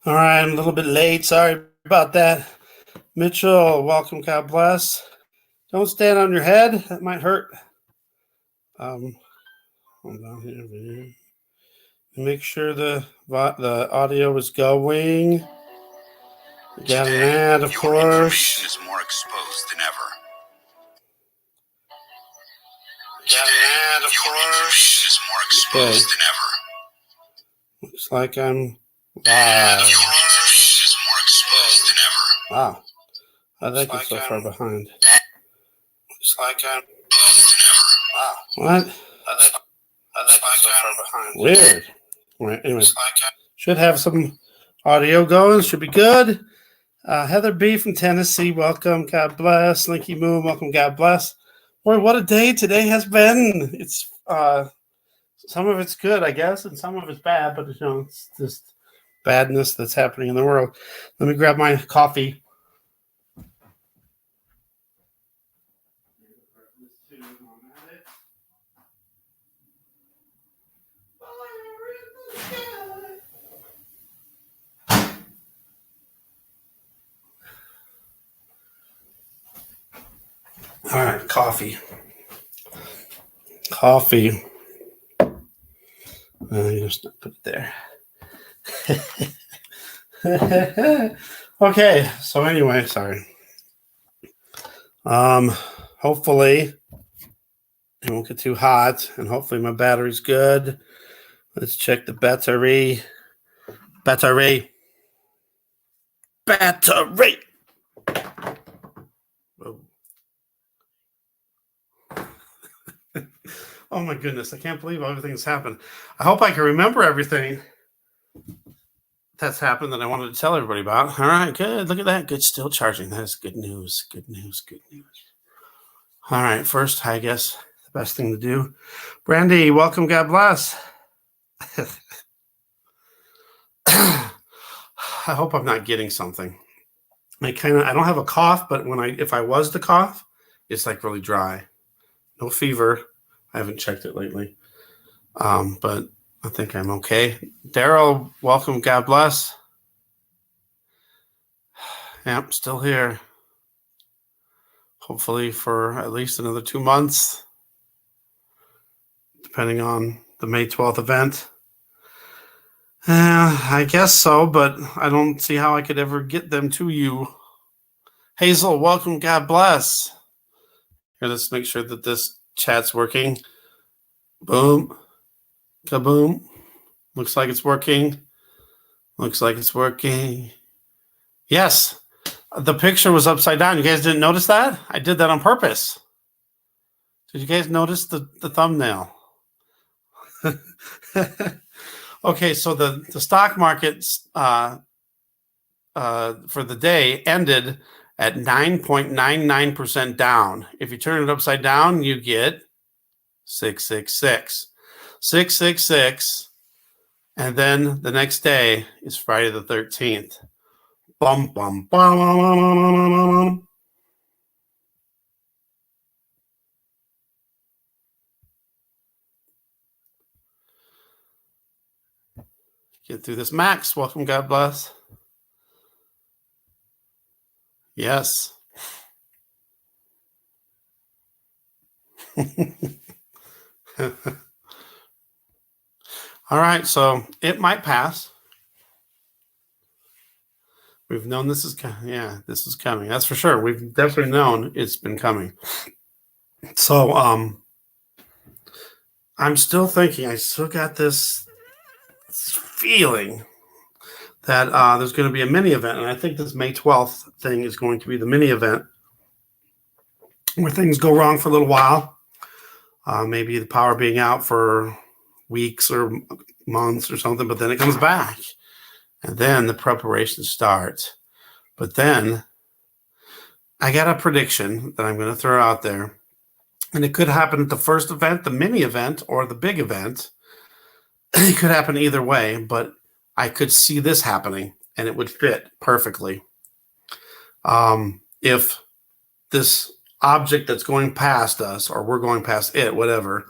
All right, I'm a little bit late. Sorry about that. Mitchell, welcome. God bless. Don't stand on your head. That might hurt. Hold on here. Make sure the audio is going. Got an ad, of course. Information is more exposed than ever. Got an ad, of course. Is more exposed than ever. Looks like I'm Live. live. Is more exposed than ever. Wow. I think it's so far behind. Looks like I'm wow. What? I think it's so far behind. Weird. All right, anyway. Should have some audio going. Should be good. Heather B from Tennessee, welcome. God bless. Linky Moon, welcome. God bless. Boy, what a day today has been. It's some of it's good, I guess, and some of it's bad, but it's just badness that's happening in the world. Let me grab my coffee. All right, coffee. Just put it there. Okay, so anyway, sorry. Hopefully it won't get too hot, and hopefully my battery's good. Let's check the battery. Whoa. Oh my goodness, I can't believe everything that's happened. I hope I can remember everything that's happened that I wanted to tell everybody about. All right, good. Look at that. Good. Still charging. That is good news. Good news. All right. First, I guess the best thing to do. Brandy, welcome. God bless. I hope I'm not getting something. I don't have a cough, but if I was to cough, it's like really dry. No fever. I haven't checked it lately. But I think I'm okay. Daryl, welcome. God bless. Yep, still here. Hopefully for at least another 2 months, depending on the May 12th event. I guess so, but I don't see how I could ever get them to you. Hazel, welcome. God bless. Here, let's make sure that this chat's working. Boom. Kaboom. Looks like it's working. Yes. The picture was upside down. You guys didn't notice that? I did that on purpose. Did you guys notice the thumbnail? Okay, so the stock market for the day ended at 9.99% down. If you turn it upside down, you get 666. 666. And then the next day is Friday the 13th. Bum, bum, bum, bum, bum, bum, bum. Get through this. Max, welcome. God bless. Yes. All right, so it might pass. We've known this is coming. Yeah, this is coming. That's for sure. We've definitely known it's been coming. So I'm still thinking, I still got this feeling that there's going to be a mini event. And I think this May 12th thing is going to be the mini event where things go wrong for a little while. Maybe the power being out for weeks or months or something, but then it comes back. And then the preparation starts. But then I got a prediction that I'm going to throw out there. And it could happen at the first event, the mini event, or the big event. It could happen either way, but I could see this happening, and it would fit perfectly. If this object that's going past us, or we're going past it, whatever,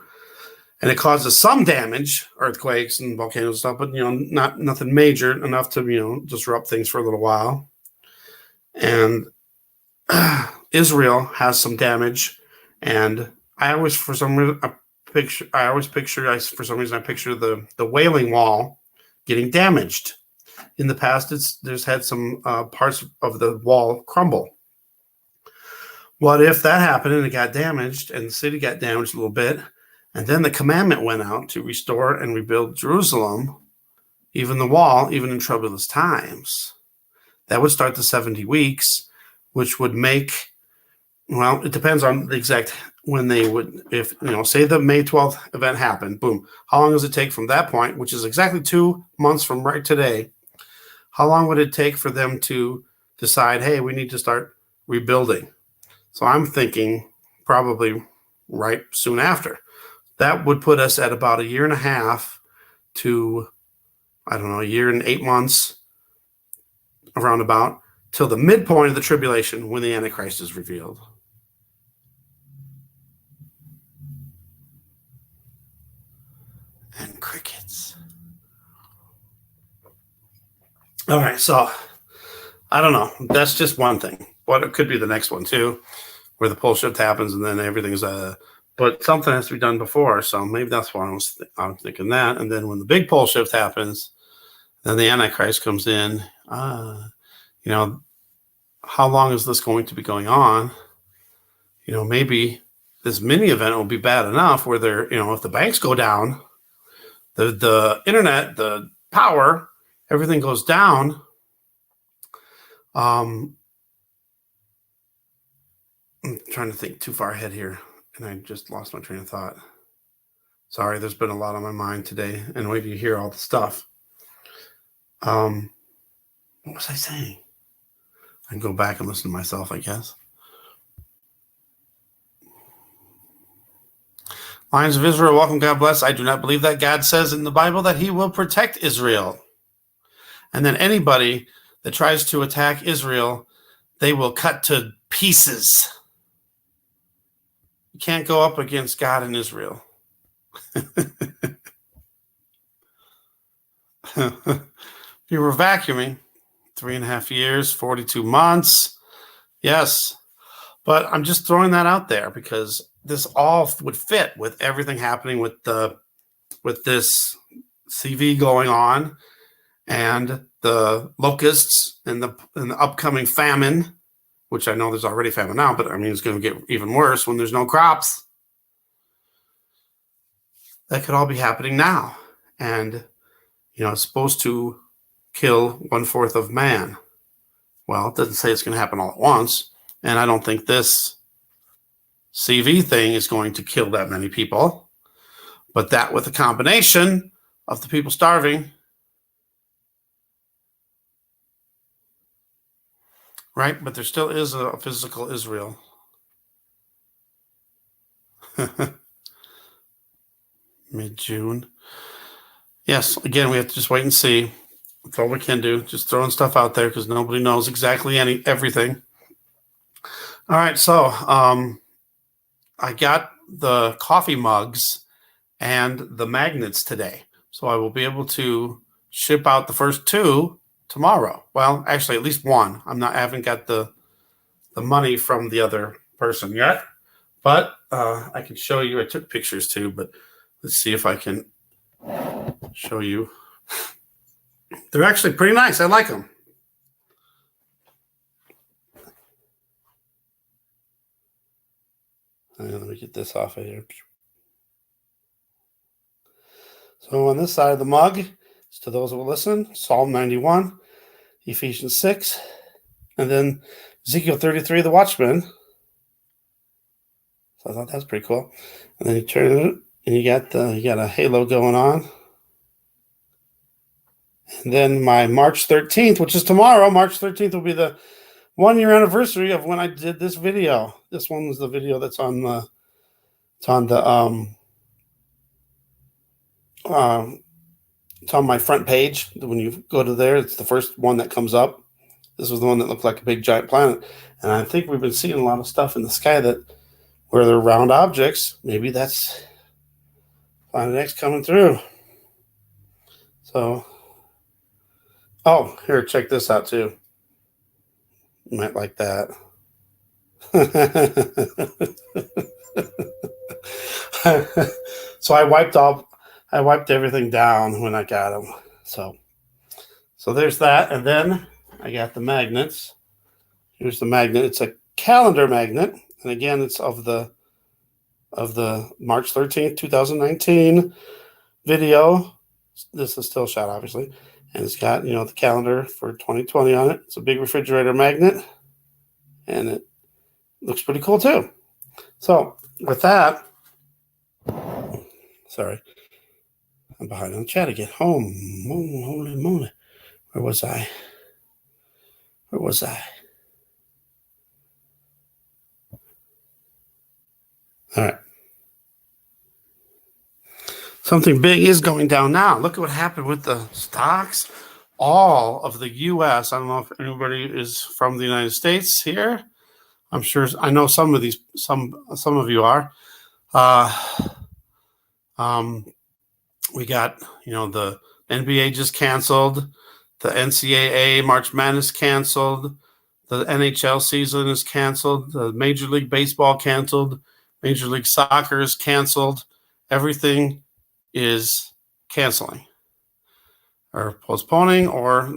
and it causes some damage, earthquakes and volcanoes and stuff, but not nothing major enough to disrupt things for a little while. And Israel has some damage, and I always for some reason I picture the Wailing Wall getting damaged. In the past, there's had some parts of the wall crumble. What if that happened and it got damaged, and the city got damaged a little bit, and then the commandment went out to restore and rebuild Jerusalem, even the wall, even in troublous times? That would start the 70 weeks, which would make, well, it depends on the exact when they would, if, say the May 12th event happened, boom. How long does it take from that point, which is exactly 2 months from right today? How long would it take for them to decide, hey, we need to start rebuilding? So I'm thinking probably right soon after. That would put us at about 1.5 years to, I don't know, 1 year and 8 months, around about, till the midpoint of the tribulation when the Antichrist is revealed. And crickets. All right, so I don't know. That's just one thing. But it could be the next one too, where the pole shift happens and then everything's but something has to be done before. So maybe that's why I'm thinking that. And then when the big pole shift happens, then the Antichrist comes in. How long is this going to be going on? Maybe this mini event will be bad enough where if the banks go down, the internet, the power, everything goes down. I'm trying to think too far ahead here, and I just lost my train of thought. Sorry, there's been a lot on my mind today, and wait till you hear all the stuff. What was I saying? I can go back and listen to myself, I guess. Lions of Israel, welcome, God bless. I do not believe that God says in the Bible that he will protect Israel. And then anybody that tries to attack Israel, they will cut to pieces. You can't go up against God and Israel. You were vacuuming 3.5 years, 42 months. Yes. But I'm just throwing that out there because this all would fit with everything happening with this CV going on and the locusts and the upcoming famine, which I know there's already famine now, but it's going to get even worse when there's no crops. That could all be happening now. And, it's supposed to kill 1/4 of man. Well, it doesn't say it's going to happen all at once. And I don't think this CV thing is going to kill that many people. But that with a combination of the people starving, right? But there still is a physical Israel. Mid-June. Yes, again, we have to just wait and see. That's all we can do. Just throwing stuff out there because nobody knows exactly everything. All right, so I got the coffee mugs and the magnets today. So I will be able to ship out the first 2 tomorrow. Well, actually, at least 1. I haven't got the money from the other person yet, but I can show you. I took pictures too, but let's see if I can show you. They're actually pretty nice. I like them. Let me get this off of here. So on this side of the mug, to those who will listen, Psalm 91, Ephesians 6, and then Ezekiel 33, the Watchman. So I thought that's pretty cool. And then you turn it, and you got a halo going on. And then my March 13th, which is tomorrow, March 13th will be the 1-year anniversary of when I did this video. This one was the video that's on the it's on my front page. When you go to there, it's the first one that comes up. This was the one that looked like a big giant planet. And I think we've been seeing a lot of stuff in the sky where they're round objects. Maybe that's Planet X coming through. So, oh, here, check this out too. You might like that. So I wiped everything down when I got them. So there's that, and then I got the magnets. Here's the magnet. It's a calendar magnet, and again, it's of the March 13th, 2019 video. This is still shot, obviously, and it's got the calendar for 2020 on it. It's a big refrigerator magnet, and it looks pretty cool too. So with that, sorry, I'm behind on the chat again. Oh, holy moly. Where was I? All right. Something big is going down now. Look at what happened with the stocks. All of the U.S. I don't know if anybody is from the United States here. I'm sure. I know some of these. Some of you are. We got the NBA just canceled. The NCAA March Madness canceled. The NHL season is canceled. The Major League Baseball canceled. Major League Soccer is canceled. Everything is canceling or postponing, or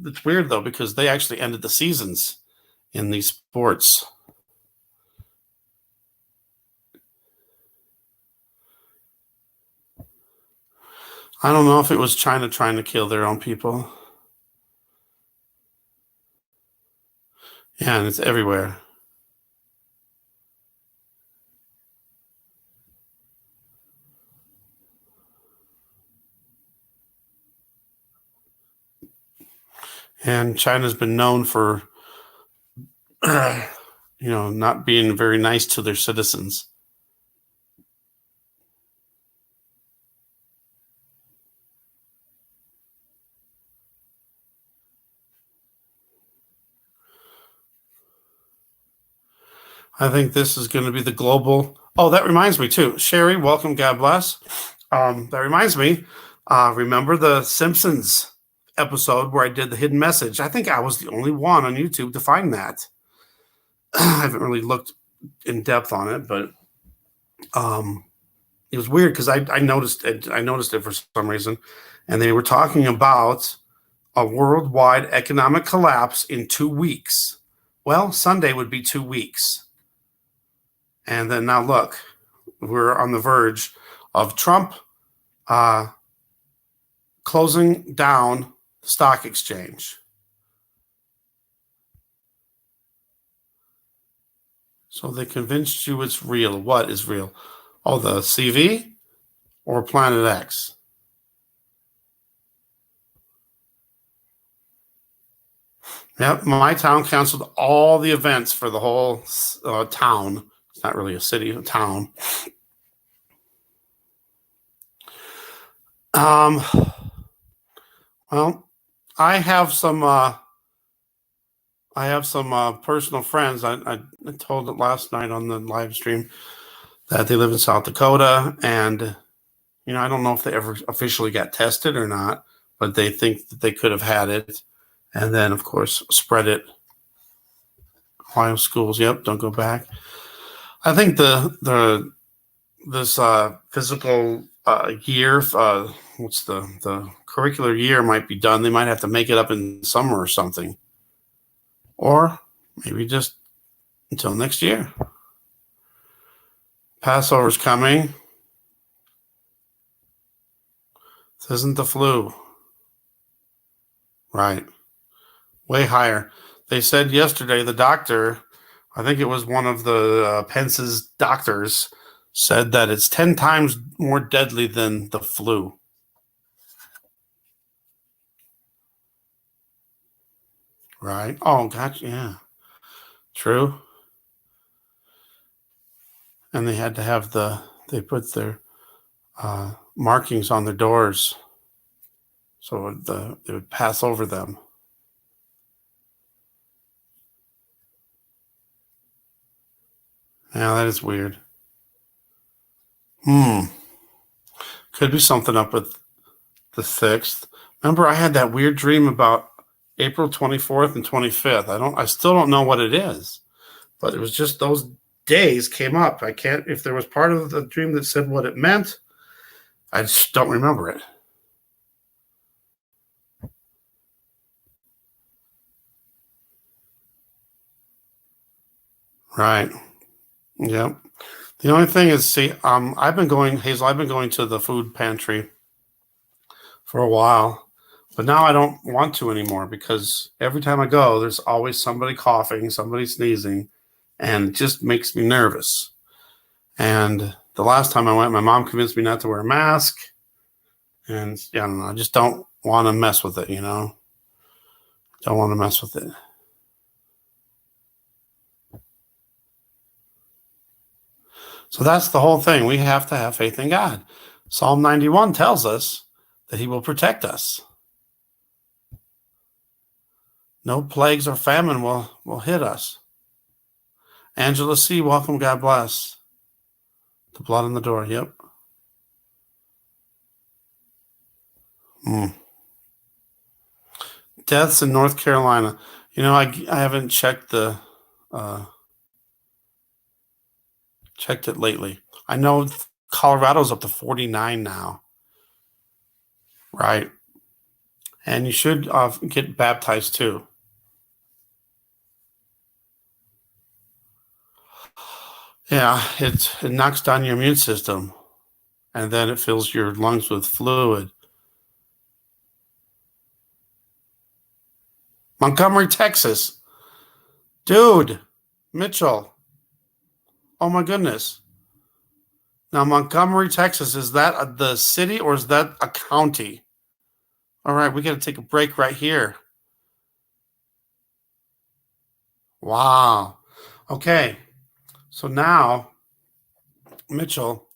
it's weird though, because they actually ended the seasons in these sports. I don't know if it was China trying to kill their own people. Yeah, and it's everywhere. And China's been known for, not being very nice to their citizens. I think this is going to be the global. Oh, that reminds me too. Sherry, welcome. God bless. That reminds me. Remember the Simpsons episode where I did the hidden message? I think I was the only one on YouTube to find that. I haven't really looked in depth on it, but it was weird because I noticed it for some reason, and they were talking about a worldwide economic collapse in 2 weeks. Well, Sunday would be 2 weeks. And then now look, we're on the verge of Trump closing down the stock exchange. So they convinced you it's real. What is real? Oh, the CV or Planet X? Yep, my town canceled all the events for the whole town. It's not really a city, a town. Well, I have some personal friends. I told it last night on the live stream that they live in South Dakota, and I don't know if they ever officially got tested or not, but they think that they could have had it, and then of course spread it. Ohio schools, yep, don't go back. I think this physical year, what's the curricular year might be done. They might have to make it up in summer or something, or maybe just until next year. Passover's coming. This isn't the flu. Right. Way higher. They said yesterday, the doctor, I think it was one of the Pence's doctors, said that it's 10 times more deadly than the flu. Right. Oh, gotcha. Yeah. True. And they had to have they put their markings on their doors so they would pass over them. Yeah, that is weird. Could be something up with the 6th. Remember, I had that weird dream about April 24th and 25th. I still don't know what it is, but it was just those days came up. I can't, if there was part of the dream that said what it meant, I just don't remember it. Right. Yep. The only thing is, see, I've been going to the food pantry for a while, but now I don't want to anymore because every time I go, there's always somebody coughing, somebody sneezing, and it just makes me nervous. And the last time I went, my mom convinced me not to wear a mask. And yeah, I don't know, I just don't want to mess with it, you know? Don't want to mess with it. So that's the whole thing. We have to have faith in God. Psalm 91 tells us that he will protect us. No plagues or famine will hit us. Angela C., welcome, God bless. The blood on the door, yep. Deaths in North Carolina. You know, I haven't checked checked it lately. I know Colorado's up to 49 now. Right. And you should get baptized too. Yeah, it knocks down your immune system, and then it fills your lungs with fluid. Montgomery, Texas. Dude, Mitchell. Oh my goodness. Now, Montgomery, Texas, is that the city or is that a county? All right, we got to take a break right here. Wow. Okay. So now, Mitchell,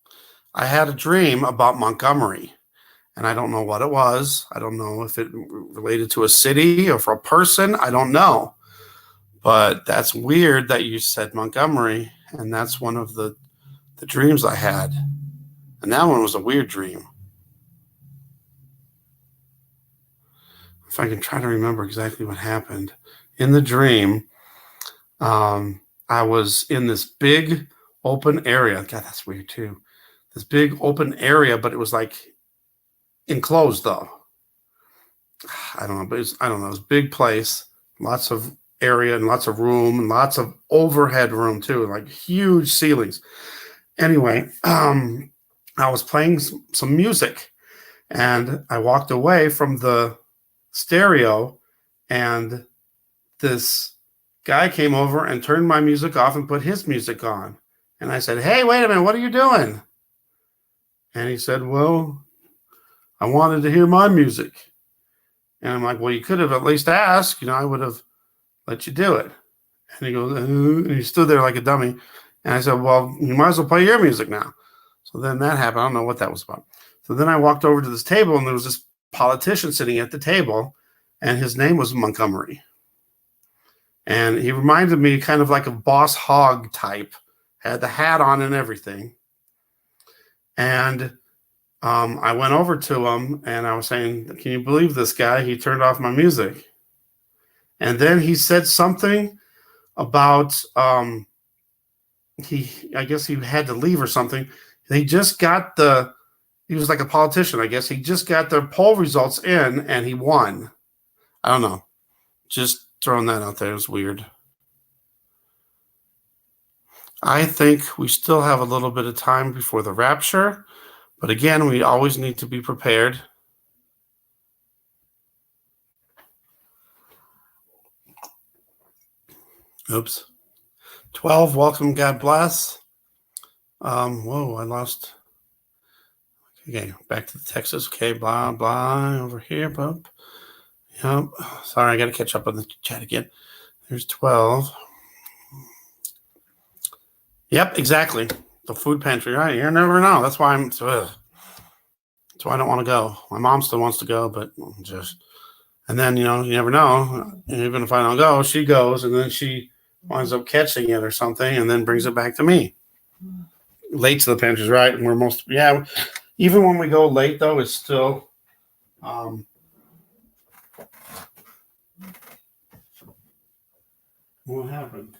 I had a dream about Montgomery, and I don't know what it was. I don't know if it related to a city or for a person. I don't know. But that's weird that you said Montgomery, and that's one of the dreams I had. And that one was a weird dream. If I can try to remember exactly what happened. In the dream, I was in this big open area. God, that's weird too. This big open area, but it was like enclosed though. I don't know, but I don't know. It was a big place, lots of area and lots of room and lots of overhead room too, like huge ceilings. Anyway, I was playing some music, and I walked away from the stereo, and this guy came over and turned my music off and put his music on. And I said, "Hey, wait a minute, what are you doing?" And he said, "Well, I wanted to hear my music." And I'm like, "Well, you could have at least asked, you know, I would have let you do it." And he goes, and he stood there like a dummy. And I said, "Well, you might as well play your music now." So then that happened. I don't know what that was about. So then I walked over to this table, and there was this politician sitting at the table, and his name was Montgomery. And he reminded me kind of like a Boss Hogg type, had the hat on and everything. And I went over to him, and I was saying, "Can you believe this guy? He turned off my music." And then he said something about I guess he had to leave or something. He just got he was like a politician, I guess. He just got the poll results in and he won. I don't know. Just throwing that out there. It was weird. I think we still have a little bit of time before the rapture, but again, we always need to be prepared. Oops. 12, welcome, God bless. Whoa, I lost. Okay, back to the Texas. Okay, blah, blah, over here, bump. Yep. Sorry, I got to catch up on the chat again. There's 12. Yep, exactly. The food pantry, right? You never know. That's why that's why I don't want to go. My mom still wants to go, but just, and then, you know, you never know. Even if I don't go, she goes, and then she winds up catching it or something and then brings it back to me. Late to the pantries, right? And we're Even when we go late, though, it's still. What happened?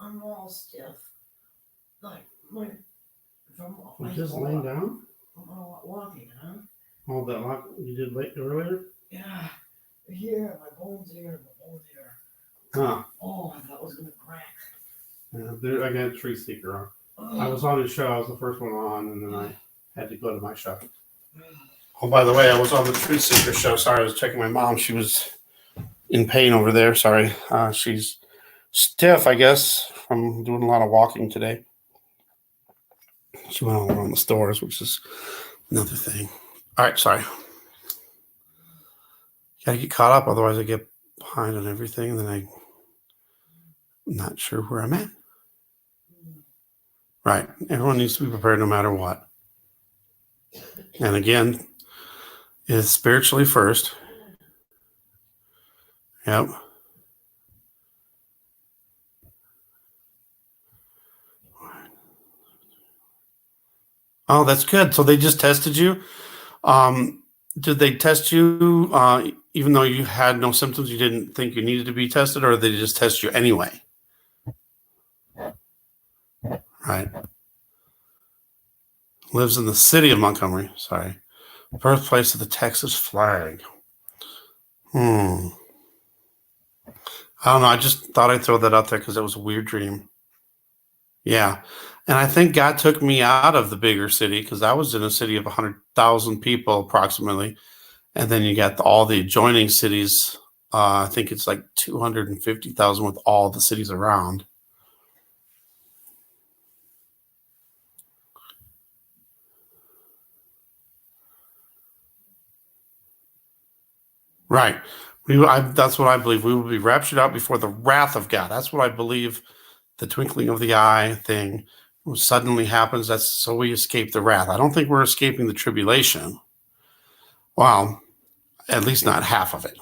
I'm all stiff. Like from You just laying down? walking, huh? Oh, that walk you did late earlier? Yeah. Here, my bones here, my bones here. Huh. Oh, I thought it was gonna crack. Yeah, I got a tree seeker on. I was on his show. I was the first one on, and then I had to go to my show. Oh, by the way, I was on the tree seeker show. Sorry, I was checking my mom. She was in pain over there. Sorry. She's stiff, I guess, from doing a lot of walking today. She went all around the stores, which is another thing. All right, sorry. Gotta get caught up, otherwise I get behind on everything, and then I'm not sure where I'm at. Right. Everyone needs to be prepared no matter what. And again, it's spiritually first. Yep. Oh, that's good. So they just tested you. Did they test you even though you had no symptoms? You didn't think you needed to be tested, or did they just test you anyway? Right. Lives in the city of Montgomery. Sorry. Birthplace of the Texas flag. I don't know. I just thought I'd throw that out there because it was a weird dream. Yeah. And I think God took me out of the bigger city because I was in a city of 100,000 people approximately. And then you got all the adjoining cities. I think it's like 250,000 with all the cities around. Right. That's what I believe. We will be raptured out before the wrath of God. That's what I believe. The twinkling of the eye thing suddenly happens. That's so we escape the wrath. I don't think we're escaping the tribulation. Well, at least not half of it.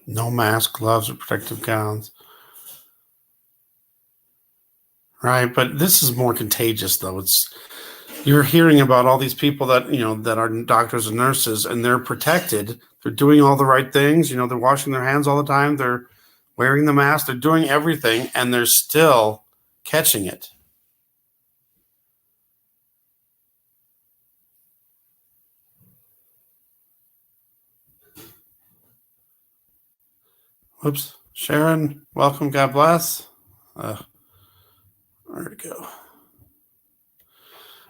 No mask, gloves, or protective gowns. Right, but this is more contagious, though. You're hearing about all these people that that are doctors and nurses, and they're protected. They're doing all the right things. They're washing their hands all the time. They're wearing the mask. They're doing everything, and they're still catching it. Whoops. Sharon, welcome. God bless. Where'd it go?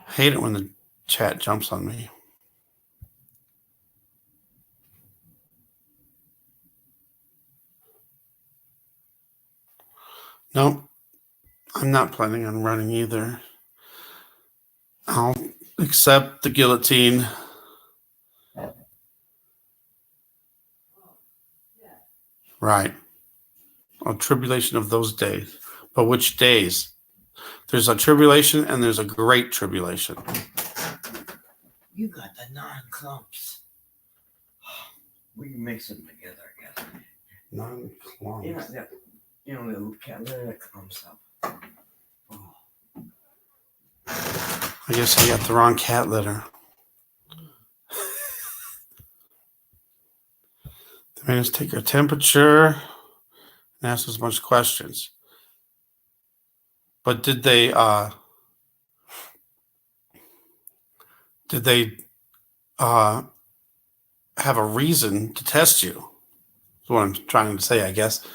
I hate it when the chat jumps on me. Nope. I'm not planning on running either. I'll accept the guillotine. Right. A tribulation of those days. But which days? There's a tribulation and there's a great tribulation. You got the non-clumps. We can mix them together again. Non-clumps. The cat litter that comes up. Oh. I guess I got the wrong cat litter. They made us take our temperature and ask us a bunch of questions. But did they have a reason to test you? That's what I'm trying to say, I guess,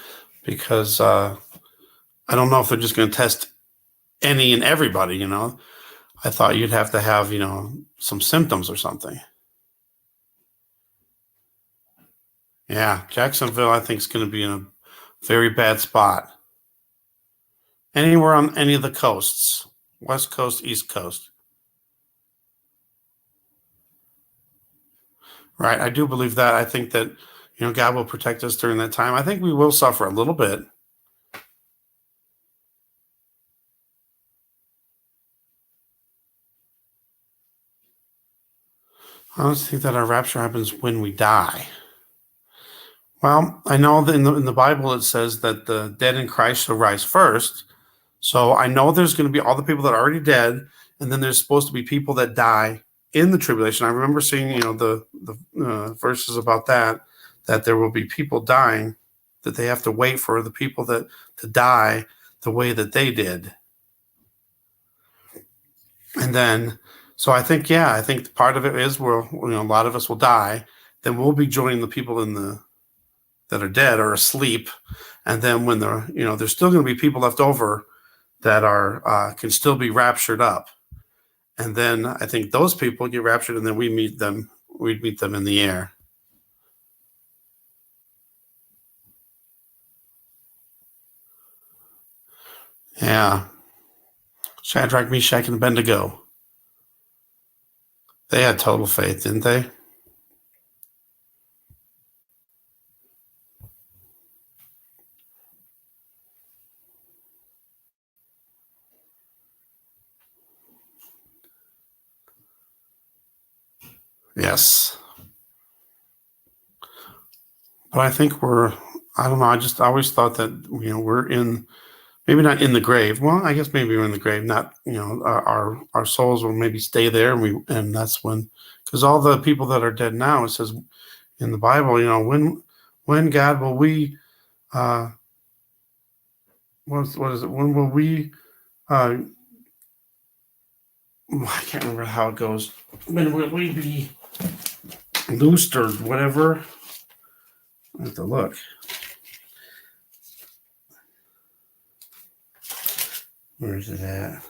because I don't know if they're just going to test any and everybody. I thought you'd have to have some symptoms or something. Yeah, Jacksonville, I think, is going to be in a very bad spot. Anywhere on any of the coasts, West Coast, East Coast. Right. I do believe that. I think that, God will protect us during that time. I think we will suffer a little bit. I don't think that our rapture happens when we die. Well, I know that in the Bible it says that the dead in Christ shall rise first. So I know there's going to be all the people that are already dead, and then there's supposed to be people that die in the tribulation. I remember seeing, the verses about that there will be people dying, that they have to wait for the people to die the way that they did. And then, so I think part of it is a lot of us will die. Then we'll be joining the people that are dead or asleep. And then when there's still going to be people left over that are can still be raptured up. And then I think those people get raptured, and then we'd meet them in the air. Yeah. Shadrach, Meshach, and Abednego. They had total faith, didn't they? Yes. But I think I don't know. I always thought that, we're maybe not in the grave. Well, I guess maybe we're in the grave. Not, our souls will maybe stay there, and that's when, because all the people that are dead now, it says in the Bible, when God will we, what is it? When will we? I can't remember how it goes. When will we be loosed or whatever? I have to look. Where is it at?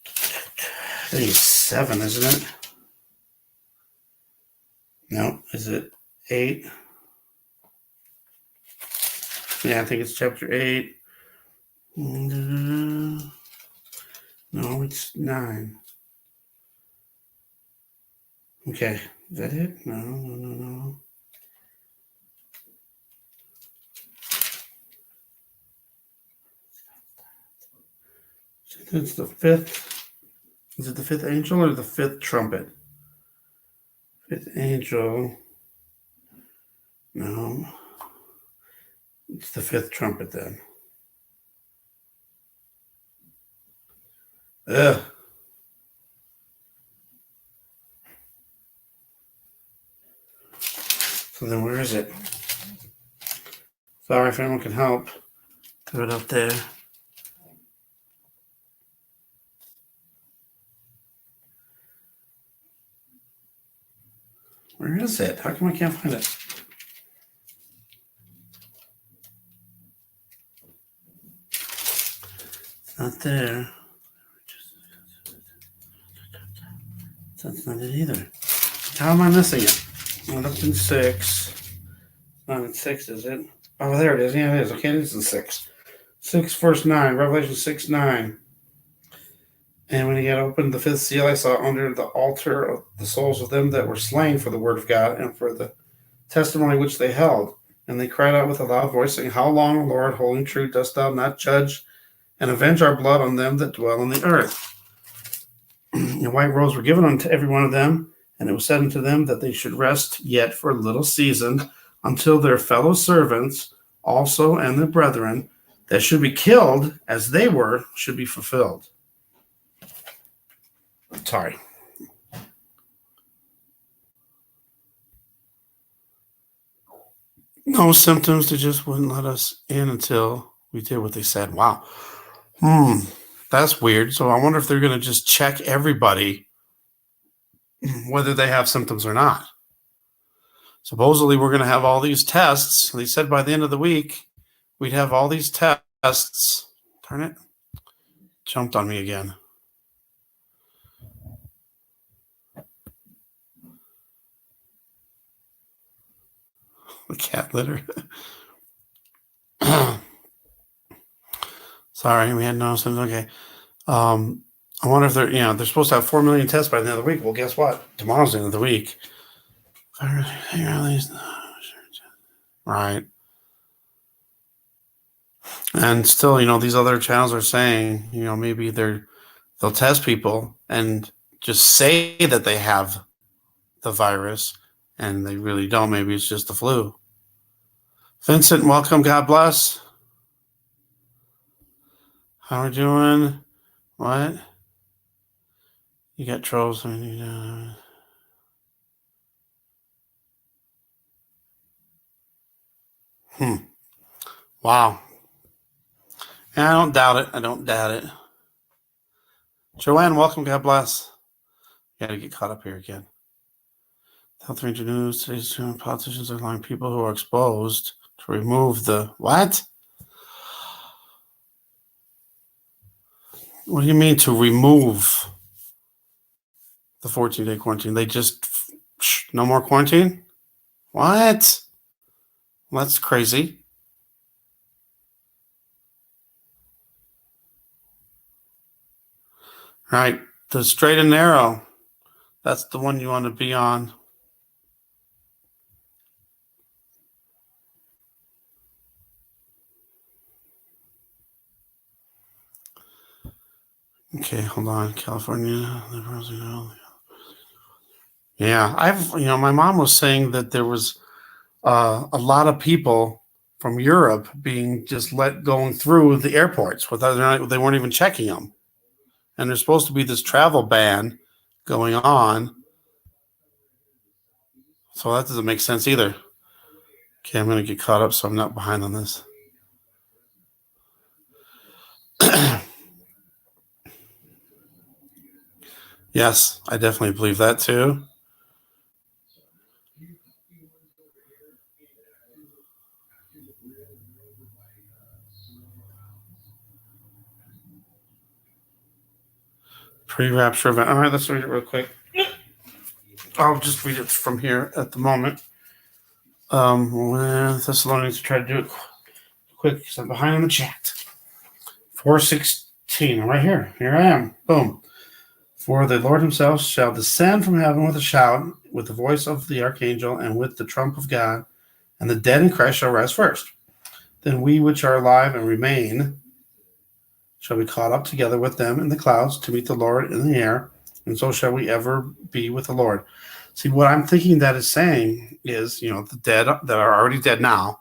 I think it's 7, isn't it? No, is it 8? Yeah, I think it's chapter 8. No, it's 9. Okay, is that it? No. It's the 5th. Is it the 5th angel or the 5th trumpet? 5th angel. No. It's the 5th trumpet then. Ugh. So then where is it? Sorry if anyone can help. Throw it up there. Where is it? How come I can't find it? It's not there. That's not it either. How am I missing it? Well, that's in 6. Not in 6, is it? Oh, there it is. Yeah, it is. Okay, it is in 6. 6 verse 9. Revelation 6:9. And when he had opened the 5th seal, I saw under the altar of the souls of them that were slain for the word of God and for the testimony which they held. And they cried out with a loud voice, saying, How long, Lord, holy and true, dost thou not judge and avenge our blood on them that dwell on the earth? And white robes were given unto every one of them, and it was said unto them that they should rest yet for a little season, until their fellow servants also and their brethren that should be killed as they were should be fulfilled. Sorry. No symptoms. They just wouldn't let us in until we did what they said. Wow. That's weird. So I wonder if they're going to just check everybody, whether they have symptoms or not. Supposedly we're going to have all these tests. They said by the end of the week, we'd have all these tests. Darn it. Jumped on me again. The cat litter. Sorry, we had no symptoms. Okay. I wonder if they're supposed to have 4 million tests by the end of the week. Well, guess what? Tomorrow's the end of the week. Right. And still, these other channels are saying, maybe they'll test people and just say that they have the virus and they really don't. Maybe it's just the flu. Vincent, welcome. God bless. How are we doing? What? You got trolls. Wow. I don't doubt it. Joanne, welcome. God bless. You got to get caught up here again. Health Ranger News. Today's politicians are allowing people who are exposed to remove the what? What do you mean to remove the 14-day quarantine? They just no more quarantine? What? Well, that's crazy. Right. The straight and narrow. That's the one you want to be on. Okay, hold on. California. Yeah, my mom was saying that there was a lot of people from Europe being just let going through the airports without they weren't even checking them. And there's supposed to be this travel ban going on. So that doesn't make sense either. Okay, I'm going to get caught up so I'm not behind on this. Yes, I definitely believe that too. Pre-rapture event. All right, let's read it real quick. I'll just read it from here at the moment. Thessalonians, try to do it quick because I'm behind in the chat. 4:16. I'm right here. Here I am. Boom. For the Lord himself shall descend from heaven with a shout, with the voice of the archangel, and with the trump of God, and the dead in Christ shall rise first. Then we which are alive and remain shall be caught up together with them in the clouds to meet the Lord in the air, and so shall we ever be with the Lord. See, what I'm thinking that is saying is, the dead that are already dead now,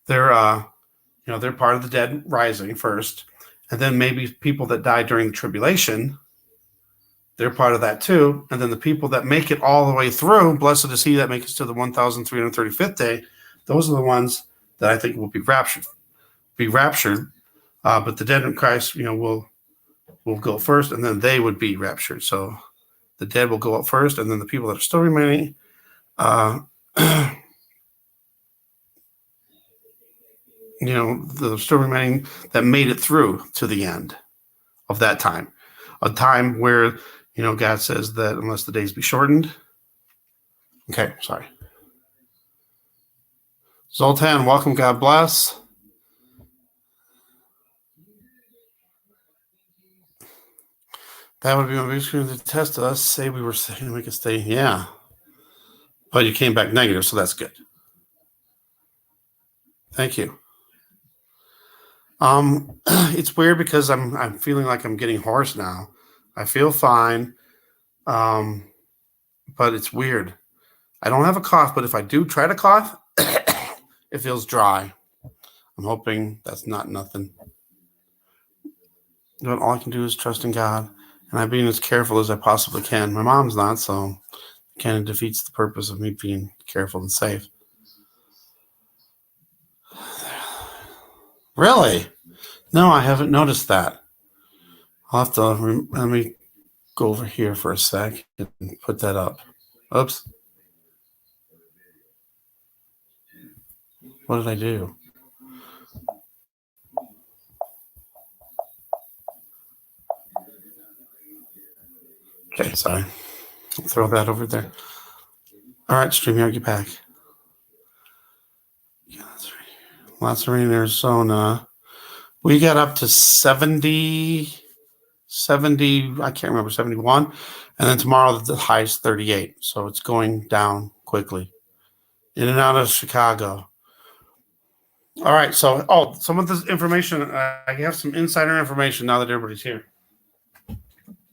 they're part of the dead rising first, and then maybe people that died during the tribulation, they're part of that too. And then the people that make it all the way through, blessed is he that makes it to the 1,335th day, those are the ones that I think will be raptured. But the dead in Christ, will go first, and then they would be raptured. So the dead will go up first, and then the people that are still remaining, the still remaining that made it through to the end of that time, a time where God says that unless the days be shortened. Okay, sorry. Zoltan, welcome. God bless. That would be my biggest screen to test us. Say we were saying we could stay. Yeah. But you came back negative, so that's good. Thank you. It's weird because I'm feeling like I'm getting hoarse now. I feel fine. But it's weird. I don't have a cough, but if I do try to cough, it feels dry. I'm hoping that's not nothing. But all I can do is trust in God, and I'm being as careful as I possibly can. My mom's not, so it kind of defeats the purpose of me being careful and safe. Really? No, I haven't noticed that. I'll have to let me go over here for a sec and put that up. Oops. What did I do? Okay, sorry. I'll throw that over there. All right, StreamYard, get back. Yeah, that's right. Lots of rain in Arizona. We got up to 70 70, I can't remember, 71. And then tomorrow the high is 38. So it's going down quickly. In and out of Chicago. All right. So, some of this information, I have some insider information now that everybody's here.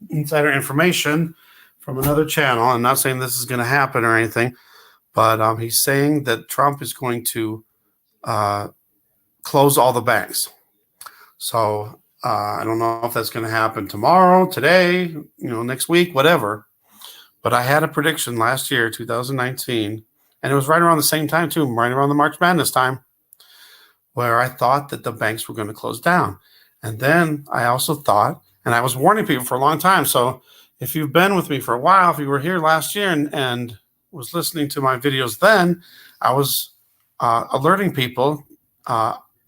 Insider information from another channel. I'm not saying this is going to happen or anything, but he's saying that Trump is going to close all the banks. So I don't know if that's going to happen tomorrow, today, next week, whatever. But I had a prediction last year, 2019, and it was right around the same time too, right around the March Madness time, where I thought that the banks were going to close down. And then I also thought, and I was warning people for a long time. So if you've been with me for a while, if you were here last year and was listening to my videos then, I was alerting people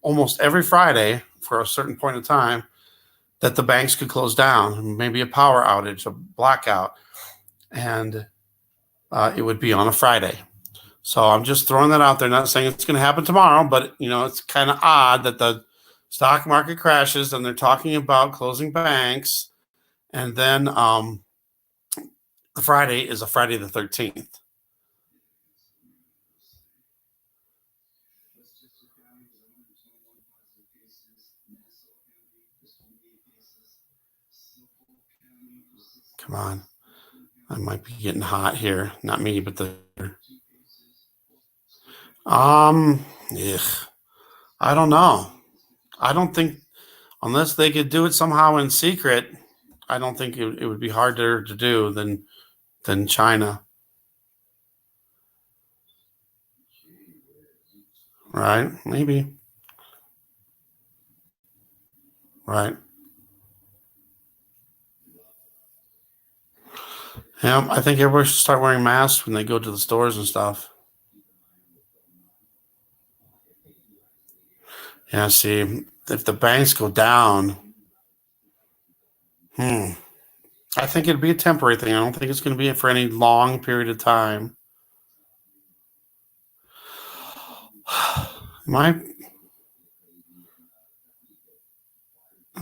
almost every Friday for a certain point of time that the banks could close down, maybe a power outage, a blackout, and it would be on a Friday. So I'm just throwing that out there, not saying it's going to happen tomorrow, but it's kind of odd that the stock market crashes and they're talking about closing banks, and then the Friday is a Friday the 13th. Come on. I might be getting hot here. Not me, but the I don't know. I don't think, unless they could do it somehow in secret, I don't think it would be harder to do than China. Right? Maybe. Right. Yeah, I think everybody should start wearing masks when they go to the stores and stuff. Yeah, see, if the banks go down, I think it'd be a temporary thing. I don't think it's going to be for any long period of time. I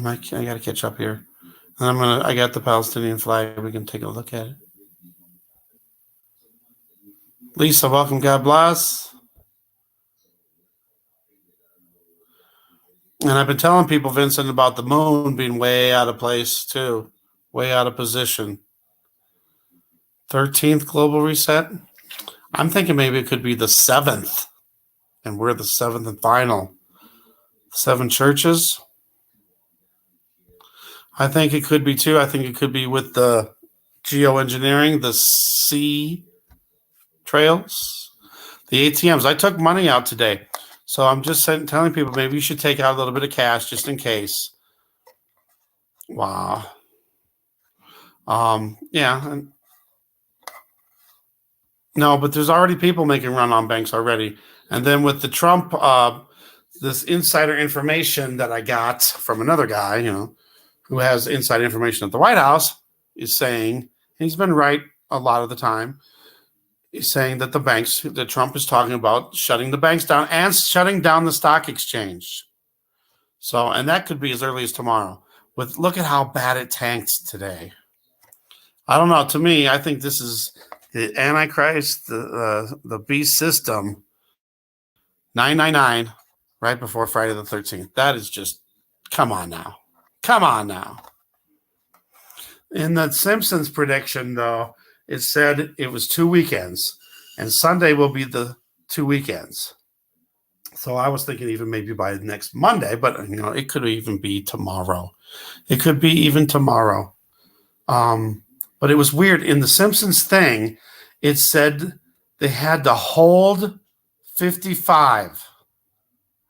got to catch up here. And I got the Palestinian flag. We can take a look at it. Lisa, welcome. God bless. And I've been telling people, Vincent, about the moon being way out of place too, way out of position. 13th global reset. I'm thinking maybe it could be the 7th, and we're the 7th and final. 7 churches. I think it could be too. I think it could be with the geoengineering, the sea trails, the ATMs. I took money out today. So I'm just telling people maybe you should take out a little bit of cash just in case. Wow. Yeah. No, but there's already people making run on banks already. And then with the Trump, this insider information that I got from another guy, who has inside information at the White House, is saying, he's been right a lot of the time, he's saying that the banks, that Trump is talking about shutting the banks down and shutting down the stock exchange. So, and that could be as early as tomorrow. Look at how bad it tanked today. I don't know. To me, I think this is the Antichrist, the beast system, 999, right before Friday the 13th. That is just, come on now. Come on now. In the Simpsons prediction, though, it said it was 2 weekends, and Sunday will be the 2 weekends. So I was thinking even maybe by next Monday, but it could even be tomorrow. It could be even tomorrow. But it was weird. In the Simpsons thing, it said they had to hold 55.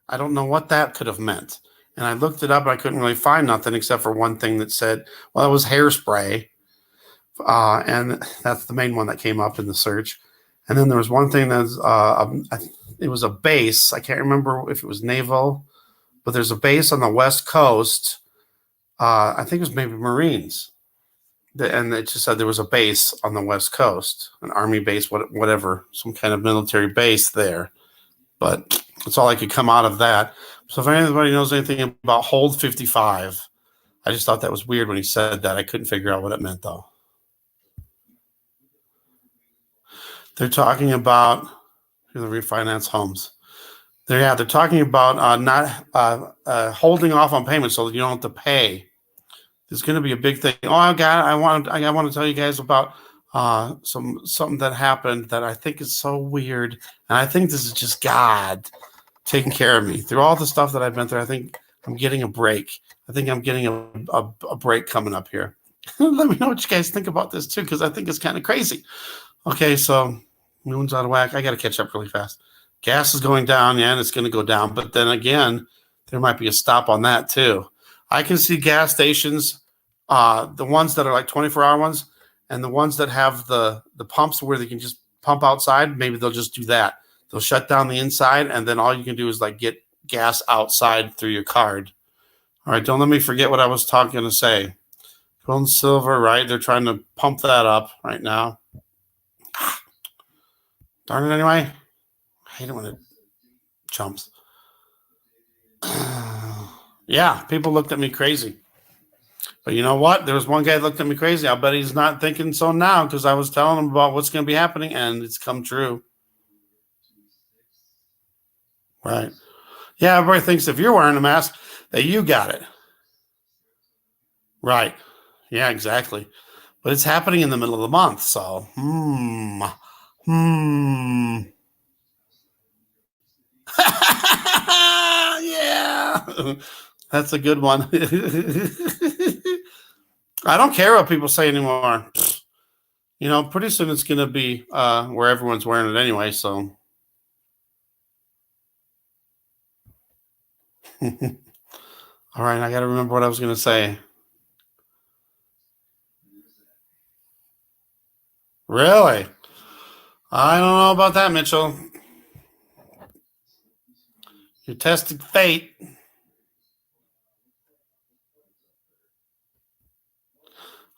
I don't know what that could have meant. And I looked it up, and I couldn't really find nothing except for one thing that said, well, it was hairspray. And that's the main one that came up in the search. And then there was one thing that it was a base. I can't remember if it was naval, but there's a base on the West Coast. I think it was maybe Marines. And it just said there was a base on the West Coast, an Army base, whatever, some kind of military base there. But that's all I could come out of that. So if anybody knows anything about Hold 55, I just thought that was weird when he said that. I couldn't figure out what it meant, though. They're talking about the refinance homes. They're talking about not holding off on payments so that you don't have to pay. There's going to be a big thing. Oh, I want to tell you guys about something that happened that I think is so weird, and I think this is just God taking care of me through all the stuff that I've been through. I think I'm getting a break. I think I'm getting a break coming up here. Let me know what you guys think about this too, because I think it's kind of crazy. Okay, so moon's out of whack. I got to catch up really fast. Gas is going down, yeah, and it's going to go down. But then again, there might be a stop on that too. I can see gas stations, the ones that are like 24-hour ones, and the ones that have the pumps where they can just pump outside. Maybe they'll just do that. They'll shut down the inside, and then all you can do is like get gas outside through your card. All right, don't let me forget what I was talking to say. Gold and silver, right? They're trying to pump that up right now. Darn it, anyway. I hate it when it jumps. Yeah, people looked at me crazy. But you know what? There was one guy that looked at me crazy. I'll bet he's not thinking so now because I was telling him about what's going to be happening, and it's come true. Right. Yeah, everybody thinks if you're wearing a mask that you got it. Right. Yeah, exactly. But it's happening in the middle of the month, so yeah, that's a good one. I don't care what people say anymore. You know, pretty soon it's going to be where everyone's wearing it anyway, so. All right, I got to remember what I was going to say. Really? I don't know about that, Mitchell. You're testing fate.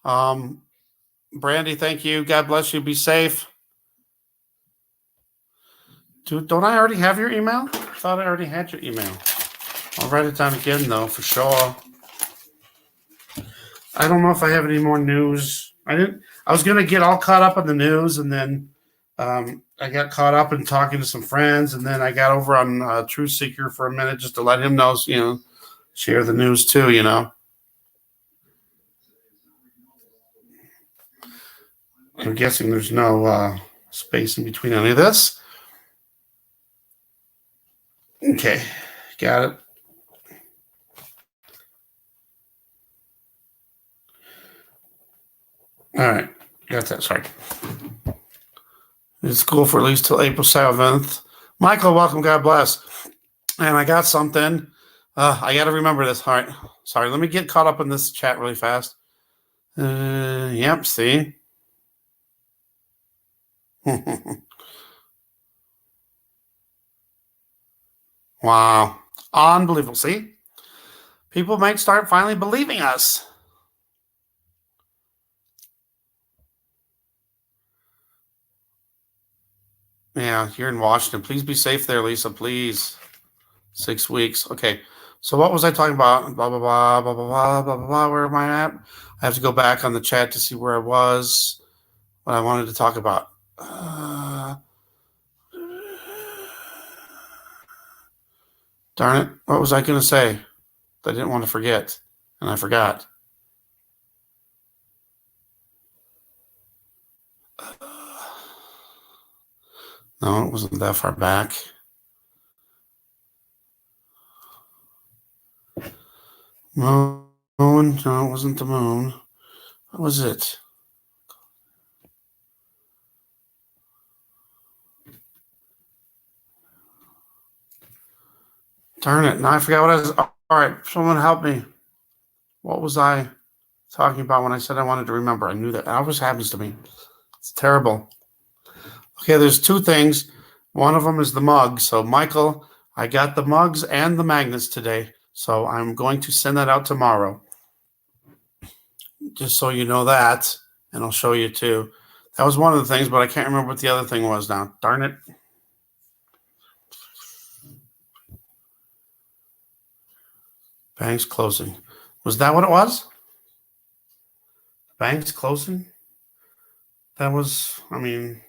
Brandy, thank you. God bless you. Be safe. Don't I already have your email? I thought I already had your email. I'll write it down again, though, for sure. I don't know if I have any more news. I was going to get all caught up on the news, and then I got caught up in talking to some friends, and then I got over on Truth Seeker for a minute just to let him know, share the news too, I'm guessing there's no space in between any of this. Okay, got it. All right, got that. Sorry. It's school for at least till April 7th. Michael, welcome. God bless. And I got something. I got to remember this. All right. Sorry. Let me get caught up in this chat really fast. Yep. See. Wow. Unbelievable. See? People might start finally believing us. Yeah, you're in Washington. Please be safe there, Lisa. Please. 6 weeks. Okay. So what was I talking about? Blah, blah, blah, blah, blah, blah, blah, blah, blah. Where am I at? I have to go back on the chat to see where I was, what I wanted to talk about. Darn it. What was I going to say? I didn't want to forget, and I forgot. No, it wasn't that far back. Moon. No, it wasn't the moon. What was it? Darn it. Now I forgot what I was. All right. Someone help me. What was I talking about when I said I wanted to remember? I knew that. It always happens to me. It's terrible. Okay, there's two things. One of them is the mug. So, Michael, I got the mugs and the magnets today. So, I'm going to send that out tomorrow. Just so you know that. And I'll show you too. That was one of the things, but I can't remember what the other thing was now. Darn it. Banks closing. Was that what it was? Banks closing? That was, I mean,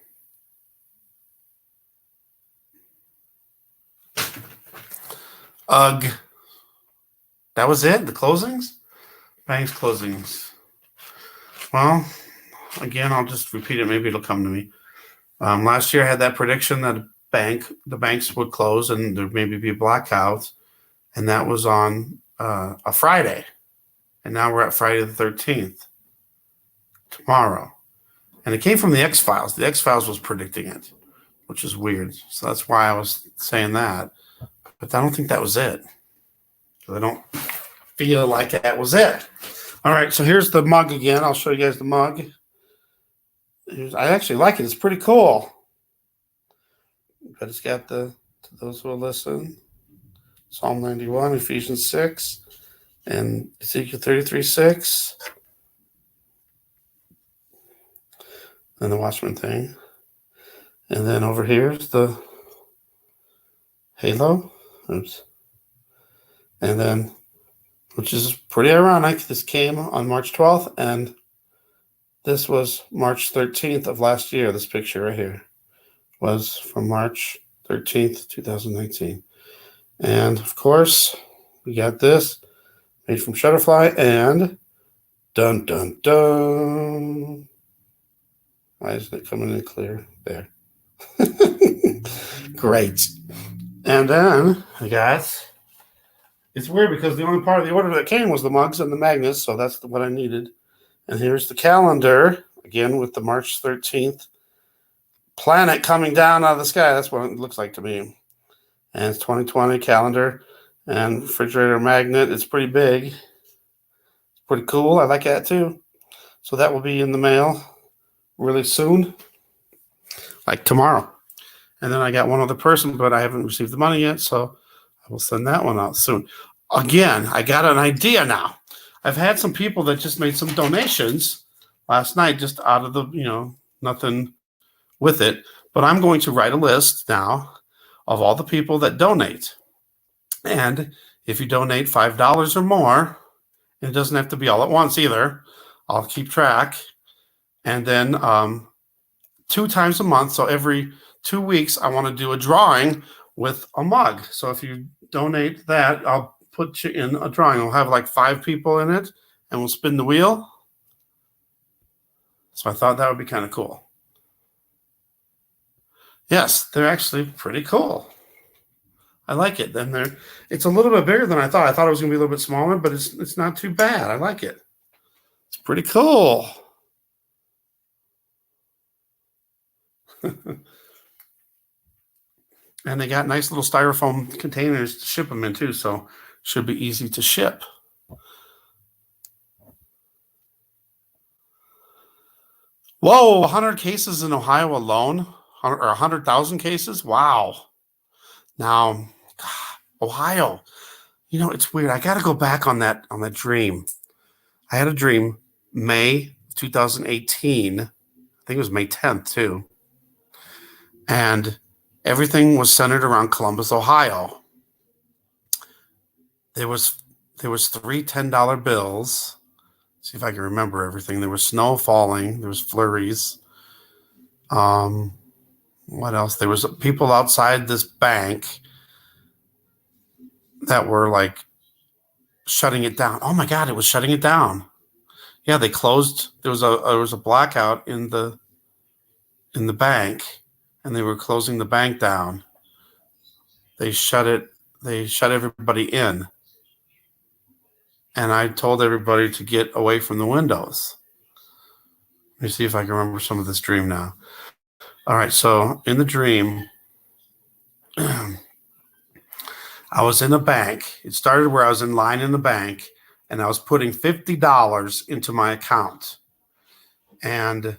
ugh. That was it? The closings? Banks closings. Well, again, I'll just repeat it. Maybe it'll come to me. Last year I had that prediction that the banks would close and there'd maybe be a blackout. And that was on a Friday. And now we're at Friday the 13th, tomorrow. And it came from the X-Files. The X-Files was predicting it, which is weird. So that's why I was saying that. But I don't think that was it. I don't feel like that was it. All right, so here's the mug again. I'll show you guys the mug. I actually like it. It's pretty cool. But it's got to those who will listen, Psalm 91, Ephesians 6, and Ezekiel 33:6. And the Watchman thing. And then over here is the halo. Oops. And then, which is pretty ironic, this came on March 12th, and this was March 13th of last year. This picture right here was from March 13th, 2019. And, of course, we got this made from Shutterfly, and dun, dun, dun. Why isn't it coming in clear? There. Great. And then I got, it's weird because the only part of the order that came was the mugs and the magnets, so that's what I needed. And here's the calendar, again with the March 13th planet coming down out of the sky. That's what it looks like to me. And it's 2020 calendar and refrigerator magnet. It's pretty big. It's pretty cool. I like that too. So that will be in the mail really soon, like tomorrow. And then I got one other person, but I haven't received the money yet, so I will send that one out soon. Again, I got an idea now. I've had some people that just made some donations last night, just out of the, nothing with it. But I'm going to write a list now of all the people that donate. And if you donate $5 or more, and it doesn't have to be all at once either, I'll keep track. And then 2 times a month, so every 2 weeks, I want to do a drawing with a mug. So if you donate that, I'll put you in a drawing. I'll have like 5 people in it, and we'll spin the wheel. So I thought that would be kind of cool. Yes, they're actually pretty cool. I like it. Then it's a little bit bigger than I thought. I thought it was going to be a little bit smaller, but it's not too bad. I like it. It's pretty cool. And they got nice little styrofoam containers to ship them in too, so should be easy to ship. Whoa, 100 cases in Ohio alone, or 100,000 cases? Wow. Now, Ohio, it's weird. I got to go back on that dream. I had a dream May 2018. I think it was May 10th too. And everything was centered around Columbus, Ohio. There was 3 $10 bills. See if I can remember everything. There was snow falling. There was flurries. What else? There was people outside this bank that were like shutting it down. Oh my God, it was shutting it down. Yeah, they closed. There was a blackout in the bank, and they were closing the bank down. They shut everybody in. And I told everybody to get away from the windows. Let me see if I can remember some of this dream now. All right, so in the dream, I was in a bank. It started where I was in line in the bank, and I was putting $50 into my account. And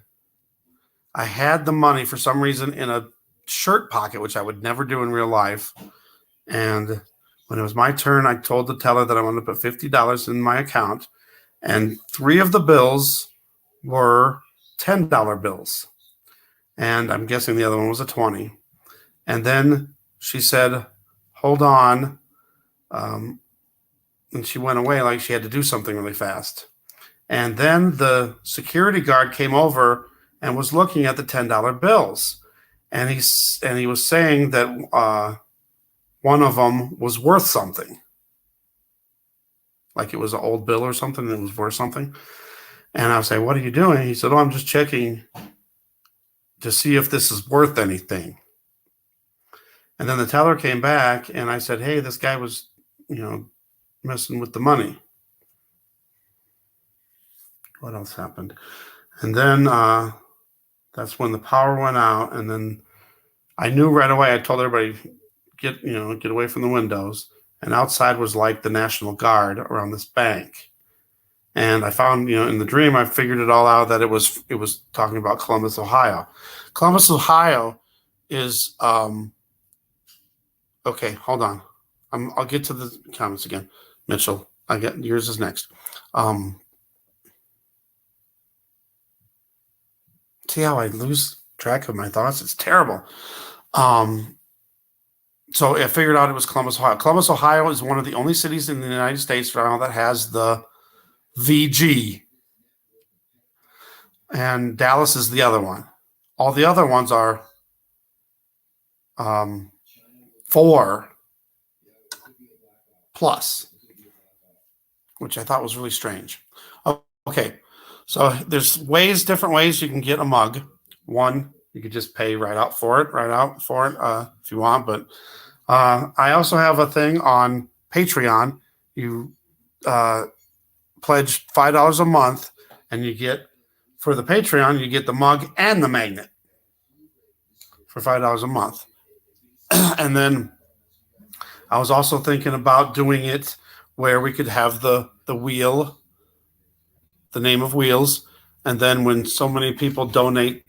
I had the money for some reason in a shirt pocket, which I would never do in real life. And when it was my turn, I told the teller that I wanted to put $50 in my account. And 3 of the bills were $10 bills. And I'm guessing the other one was a 20. And then she said, hold on. and she went away like she had to do something really fast. And then the security guard came over and was looking at the $10 bills, and he was saying that one of them was worth something, like it was an old bill or something that was worth something. And I was saying, "What are you doing?" He said, "Oh, I'm just checking to see if this is worth anything." And then the teller came back, and I said, "Hey, this guy was, messing with the money." What else happened? And then that's when the power went out, and then I knew right away. I told everybody, get away from the windows. And outside was like the National Guard around this bank. And I found, in the dream, I figured it all out that it was talking about Columbus, Ohio. Columbus, Ohio is okay. Hold on, I'll get to the comments again, Mitchell. Yours is next. See how I lose track of my thoughts? It's terrible. So I figured out it was Columbus, Ohio. Columbus, Ohio is one of the only cities in the United States right now that has the VG. And Dallas is the other one. All the other ones are 4 plus, which I thought was really strange. Okay, so there's different ways you can get a mug. One, you could just pay right out for it if you want. But I also have a thing on Patreon. You pledge $5 a month, and you get, for the Patreon, you get the mug and the magnet for $5 a month. And then I was also thinking about doing it where we could have the wheel, the name of Wheels, and then when so many people donate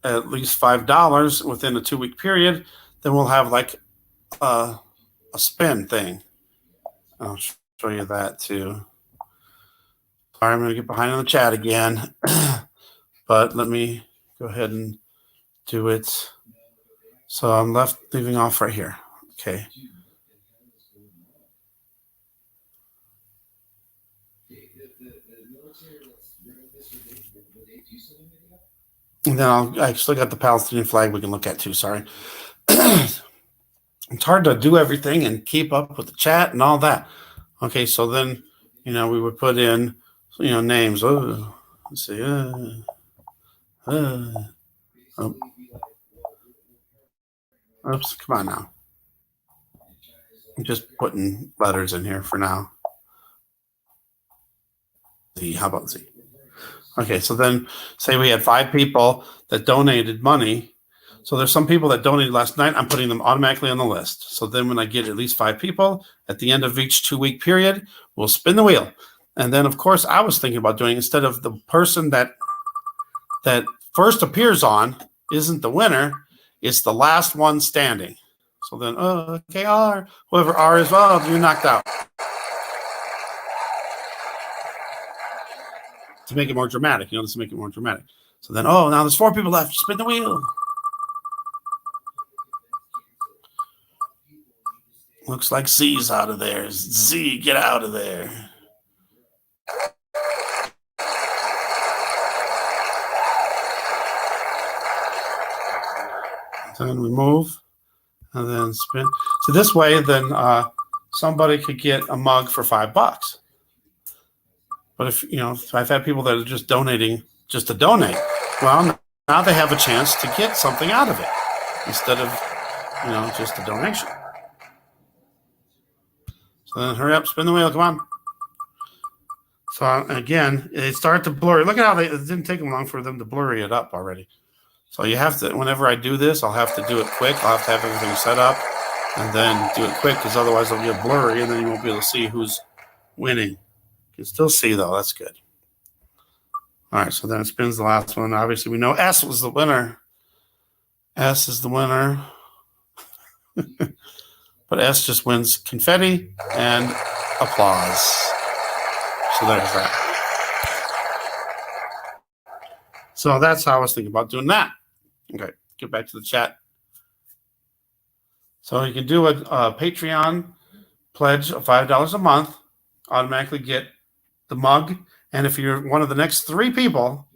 at least $5 within a 2-week period, then we'll have like a spin thing. I'll show you that too. Sorry, I'm going to get behind on the chat again, but let me go ahead and do it. So I'm leaving off right here. Okay. And then I still got the Palestinian flag we can look at too. Sorry. It's hard to do everything and keep up with the chat and all that. Okay, so then, we would put in, names. Oh, let's see. Oops, come on now. I'm just putting letters in here for now. Z, how about Z? Okay, so then say we had 5 people that donated money. So there's some people that donated last night. I'm putting them automatically on the list. So then when I get at least 5 people, at the end of each 2-week period, we'll spin the wheel. And then, of course, I was thinking about doing, instead of the person that first appears on isn't the winner, it's the last one standing. So then, okay, R, whoever R is, you're knocked out. To make it more dramatic, this to make it more dramatic. So then, now there's 4 people left. Spin the wheel. Looks like Z's out of there. Z, get out of there. Then we move, and then spin. So this way, then somebody could get a mug for $5. But if I've had people that are just donating just to donate, well, now they have a chance to get something out of it instead of, just a donation. So then hurry up, spin the wheel, come on. So again, it started to blur. Look at how it didn't take them long for them to blurry it up already. So you have to, whenever I do this, I'll have to do it quick. I'll have to have everything set up and then do it quick, because otherwise it'll get blurry and then you won't be able to see who's winning. You can still see though, that's good. All right, so then it spins the last one. Obviously we know S was the winner. S is the winner. But S just wins confetti and applause. So there's that. So that's how I was thinking about doing that. Okay, get back to the chat. So you can do a Patreon pledge of $5 a month, automatically get the mug. And if you're one of the next 3 people,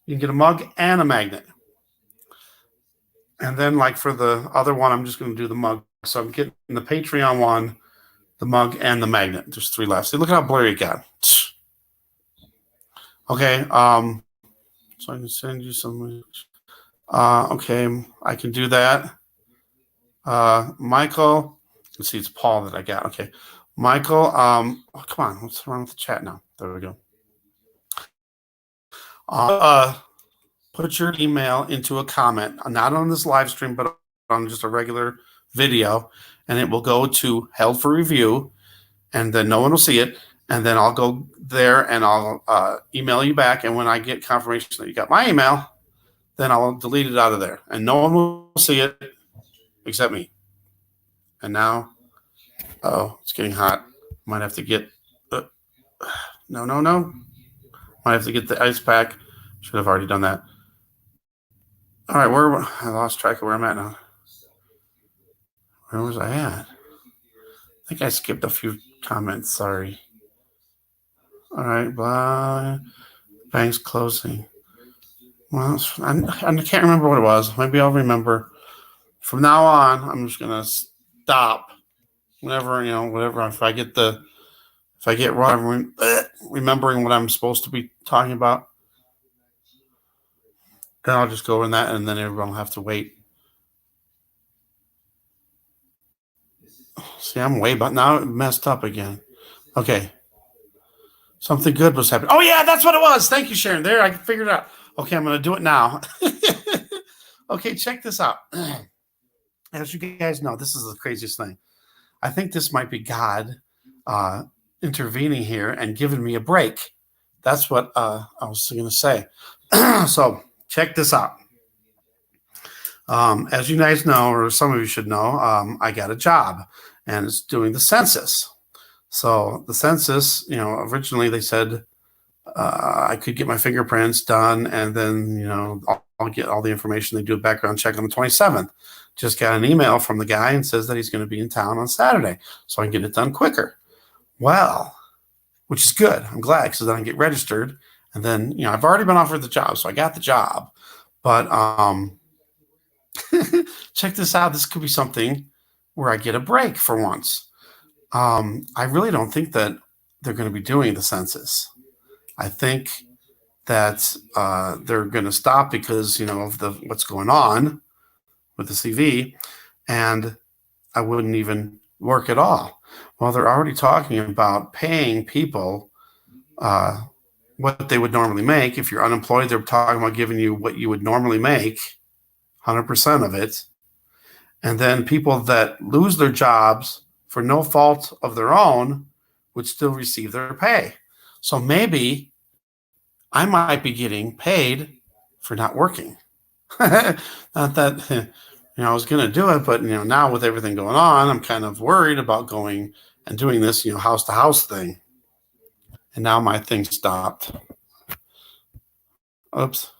you can get a mug and a magnet. And then, like for the other one, I'm just going to do the mug. So I'm getting the Patreon one, the mug, and the magnet. There's 3 left. See, look at how blurry it got. Okay. So I can send you some. Okay, I can do that. Michael, let's see, it's Paul that I got. Okay, Michael. Oh, come on, what's wrong with the chat now? There we go. Put your email into a comment, not on this live stream, but on just a regular video, and it will go to Held for Review, and then no one will see it. And then I'll go there and I'll email you back. And when I get confirmation that you got my email, then I'll delete it out of there. And no one will see it except me. And now, it's getting hot. Might have to get, no. Might have to get the ice pack. Should have already done that. All right, I lost track of where I'm at now. Where was I at? I think I skipped a few comments. Sorry. All right, bye. Bank's closing. Well, I can't remember what it was. Maybe I'll remember. From now on, I'm just gonna stop whenever whatever. If I get remembering what I'm supposed to be talking about, then I'll just go in that, and then everyone will have to wait. See, I'm way, but now it messed up again. Okay. Something good was happening. Oh, yeah, that's what it was. Thank you, Sharon. There, I figured it out. Okay, I'm going to do it now. Okay, check this out. As you guys know, this is the craziest thing. I think this might be God intervening here and giving me a break. That's what I was going to say. So check this out. As you guys know, or some of you should know, I got a job, and it's doing the census. So the census, originally they said I could get my fingerprints done, and then, I'll get all the information. They do a background check on the 27th. Just got an email from the guy and says that he's going to be in town on Saturday, so I can get it done quicker. Well, which is good. I'm glad, because then I get registered, and then, I've already been offered the job, so I got the job. But check this out. This could be something where I get a break for once. I really don't think that they're going to be doing the census. I think that they're going to stop because, of what's going on with the CV, and I wouldn't even work at all. Well, they're already talking about paying people what they would normally make. If you're unemployed, they're talking about giving you what you would normally make, 100% of it. And then people that lose their jobs for no fault of their own would still receive their pay. So maybe I might be getting paid for not working. Not that I was going to do it, but now with everything going on, I'm kind of worried about going and doing this house to house thing. And now my thing stopped. Oops.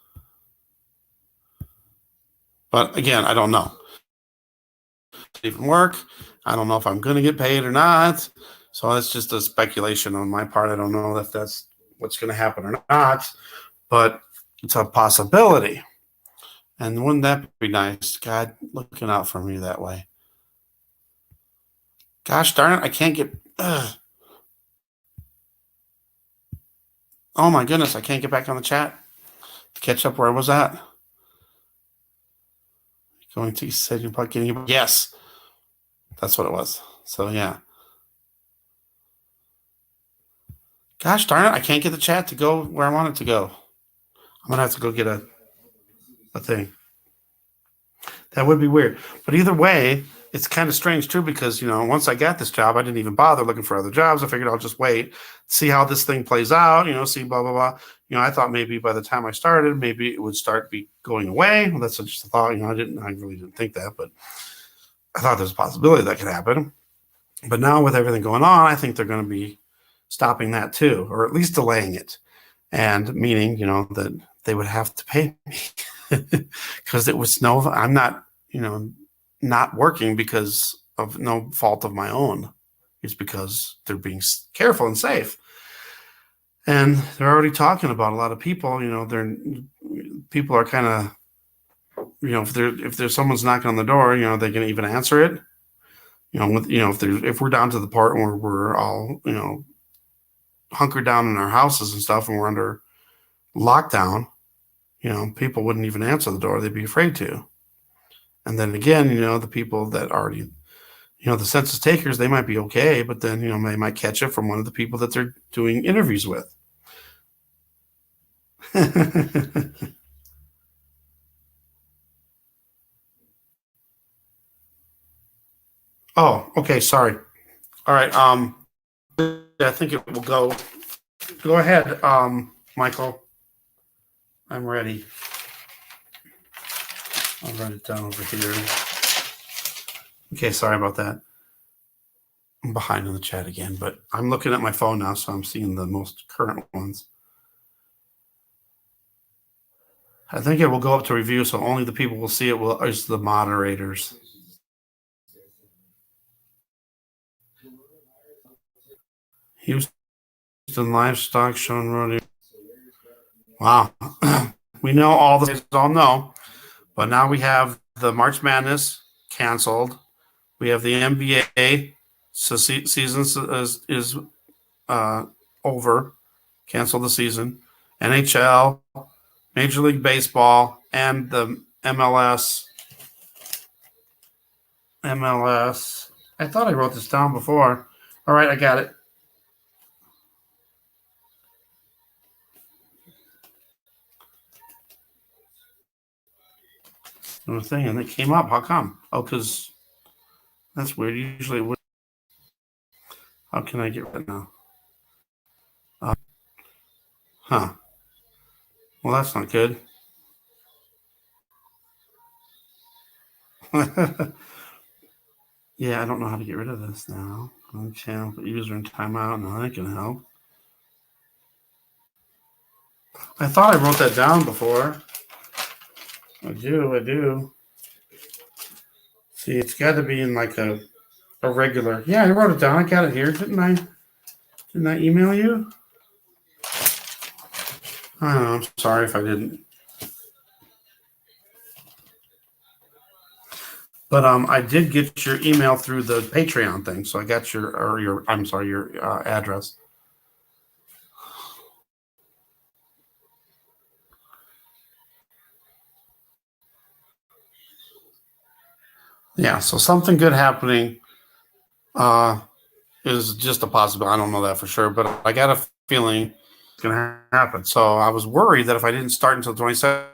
But again, I don't know. Even work. I don't know if I'm going to get paid or not. So that's just a speculation on my part. I don't know if that's what's going to happen or not, but it's a possibility. And wouldn't that be nice? God looking out for me that way. Gosh darn it, I can't get... Oh my goodness, I can't get back on the chat to catch up where I was at. Going to, you said you're about getting... Yes. That's what it was. So, yeah. Gosh darn it, I can't get the chat to go where I want it to go. I'm going to have to go get a thing. That would be weird. But either way, it's kind of strange, too, because, once I got this job, I didn't even bother looking for other jobs. I figured I'll just wait, see how this thing plays out, see blah, blah, blah. I thought maybe by the time I started, maybe it would start going away. Well, that's just a thought. I really didn't think that, but I thought there's a possibility that could happen. But now with everything going on, I think they're going to be stopping that too, or at least delaying it. And meaning, that they would have to pay me because I'm not, not working because of no fault of my own. is because they're being careful and safe. And they're already talking about a lot of people. People are kind of, if there's someone's knocking on the door, they can even answer it. If we're down to the part where we're all, hunkered down in our houses and stuff, and we're under lockdown, people wouldn't even answer the door. They'd be afraid to. And then again, the people that already, the census takers, they might be okay, but then, they might catch it from one of the people that they're doing interviews with. Oh, okay. Sorry. All right. I think it will go. Go ahead, Michael. I'm ready. I'll write it down over here. Okay, sorry about that. I'm behind in the chat again, but I'm looking at my phone now, so I'm seeing the most current ones. I think it will go up to review, so only the people will see it is the moderators. Houston Livestock Shown Rodeo. Wow. We know all the states all know, but now we have the March Madness canceled. We have the NBA season is over, cancel the season. NHL, Major League Baseball, and the MLS. I thought I wrote this down before. All right, I got it. Thing, and it came up. How come? Oh, because that's weird. Usually, how can I get rid now? Huh. Well, that's not good. Yeah, I don't know how to get rid of this now. Channel user in timeout. No, that can help. I thought I wrote that down before. I do. See, it's got to be in like a regular. Yeah, I wrote it down. I got it here. Didn't I email you? I don't know. I'm sorry if I didn't. But I did get your email through the Patreon thing, so I got your address. Yeah, so something good happening is just a possibility. I don't know that for sure, but I got a feeling it's going to happen. So I was worried that if I didn't start until 27th,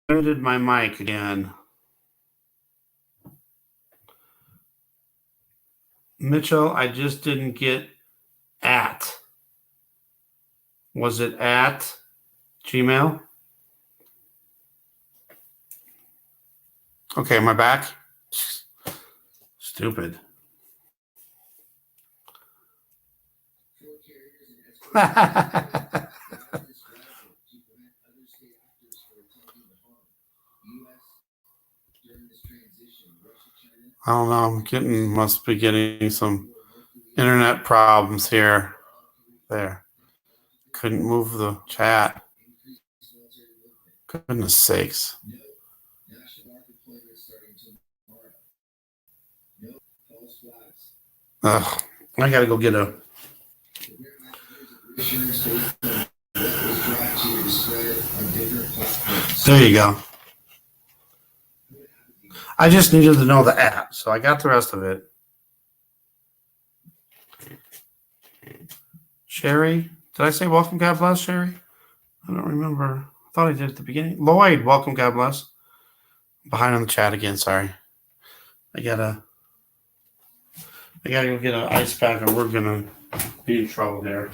I muted my mic again. Mitchell, I just didn't get at. Was it at Gmail? Okay, am I back? Stupid. I don't know. Must be getting some internet problems here. There. Couldn't move the chat. Goodness sakes. Ugh. I gotta go get a. There you go. I just needed to know the app, so I got the rest of it. Sherry, did I say welcome? God bless, Sherry? I don't remember. I thought I did at the beginning. Lloyd, welcome. God bless. Behind on the chat again. Sorry. I gotta go get an ice pack, or we're gonna be in trouble here.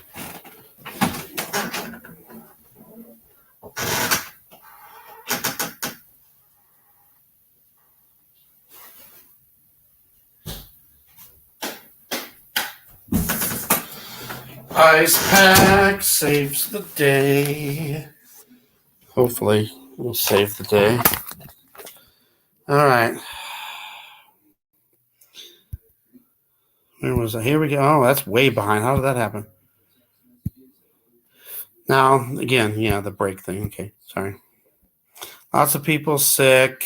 Ice pack saves the day. Hopefully, we'll save the day. All right. Where was I? Here we go. Oh, that's way behind. How did that happen? Now, again, yeah, the break thing. Okay, sorry. Lots of people sick.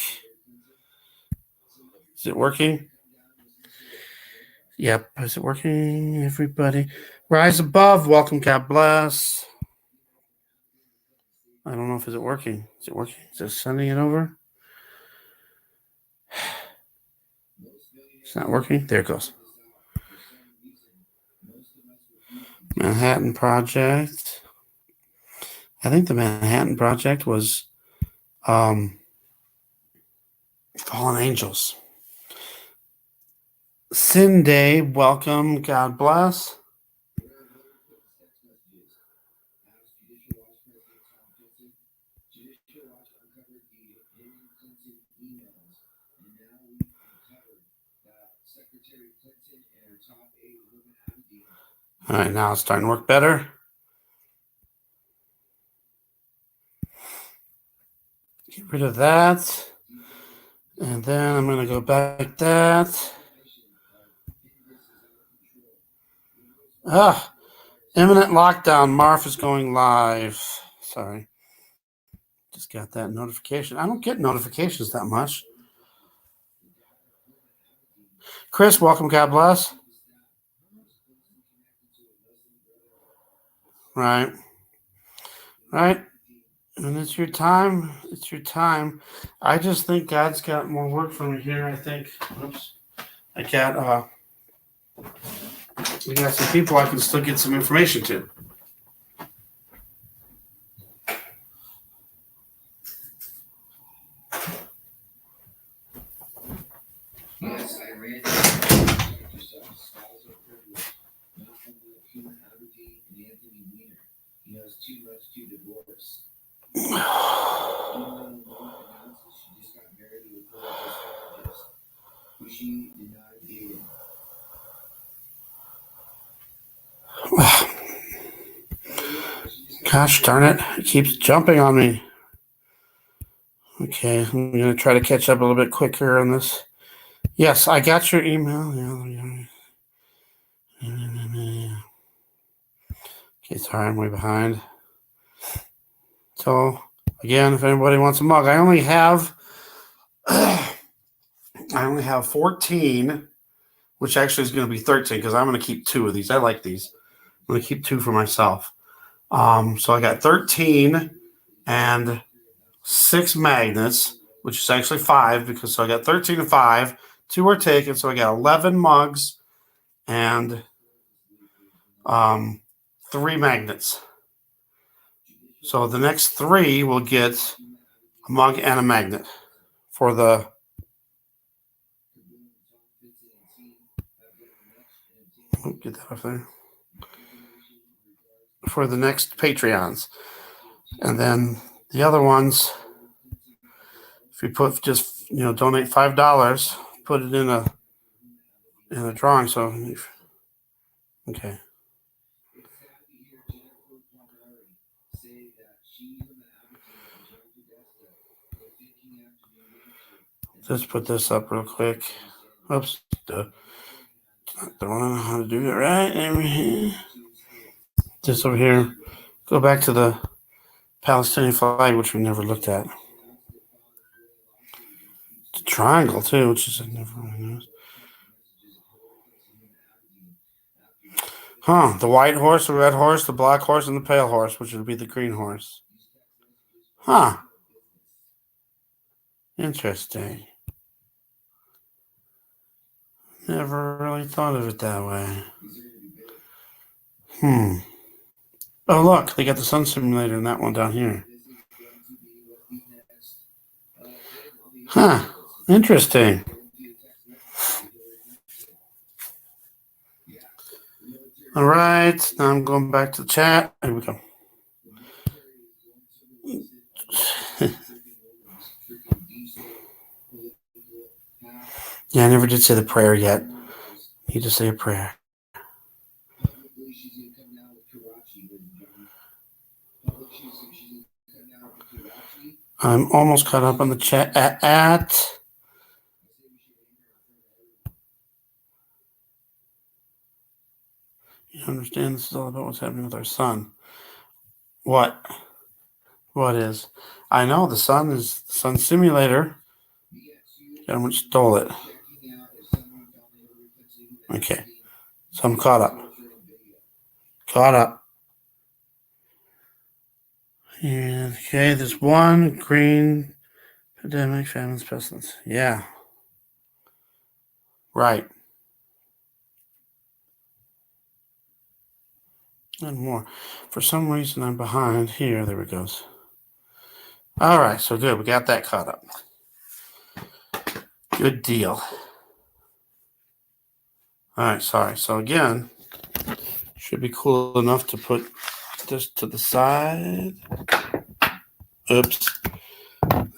Is it working? Yep. Is it working, everybody? Rise above. Welcome. God bless. I don't know if it's working. Is it working? Is it sending it over? It's not working. There it goes. Manhattan Project. I think the Manhattan Project was Fallen Angels. Cindy, welcome. God bless. All right, now it's starting to work better. Get rid of that. And then I'm going to go back that. Imminent lockdown. Marf is going live. Sorry. Just got that notification. I don't get notifications that much. Chris, welcome. God bless. Right. And it's your time. It's your time. I just think God's got more work for me here. I think. Oops. We got some people I can still get some information to. Yes, I ran He knows too much to divorce. She just got married with a psychologist who she denied dating. Gosh darn it. It keeps jumping on me. Okay, I'm going to try to catch up a little bit quicker on this. Yes, I got your email. Okay, sorry, I'm way behind. So, again, if anybody wants a mug, I only have 14, which actually is going to be 13 because I'm going to keep 2 of these. I like these. I'm going to keep 2 for myself. So I got 13 and 6 magnets, which is actually 5 because so I got 13 and 5. 2 were taken, so I got 11 mugs and 3 magnets. So the next 3 will get a mug and a magnet for the get that off there for the next Patreons, and then the other ones, if you put just donate $5, put it in a drawing. So, okay. Let's put this up real quick. Oops. Don't know how to do it right. This over here. Go back to the Palestinian flag, which we never looked at. It's a triangle, too, which is I never really noticed. Huh. The white horse, the red horse, the black horse, and the pale horse, which would be the green horse. Huh. Interesting. Never really thought of it that way. Oh, look. They got the sun simulator in that one down here. Huh. Interesting. All right. Now I'm going back to the chat. Here we go. Yeah, I never did say the prayer yet. Need to say a prayer. I'm almost caught up on the chat at you understand this is all about what's happening with our son. What? What is? I know the sun is the sun simulator. Someone stole it. Okay. So I'm caught up. Caught up. And okay, there's one green pandemic, famines, pestilence. Yeah. Right. And more. For some reason I'm behind here. There it goes. All right, so good. We got that caught up. Good deal. All right, sorry. So again, should be cool enough to put this to the side. Oops.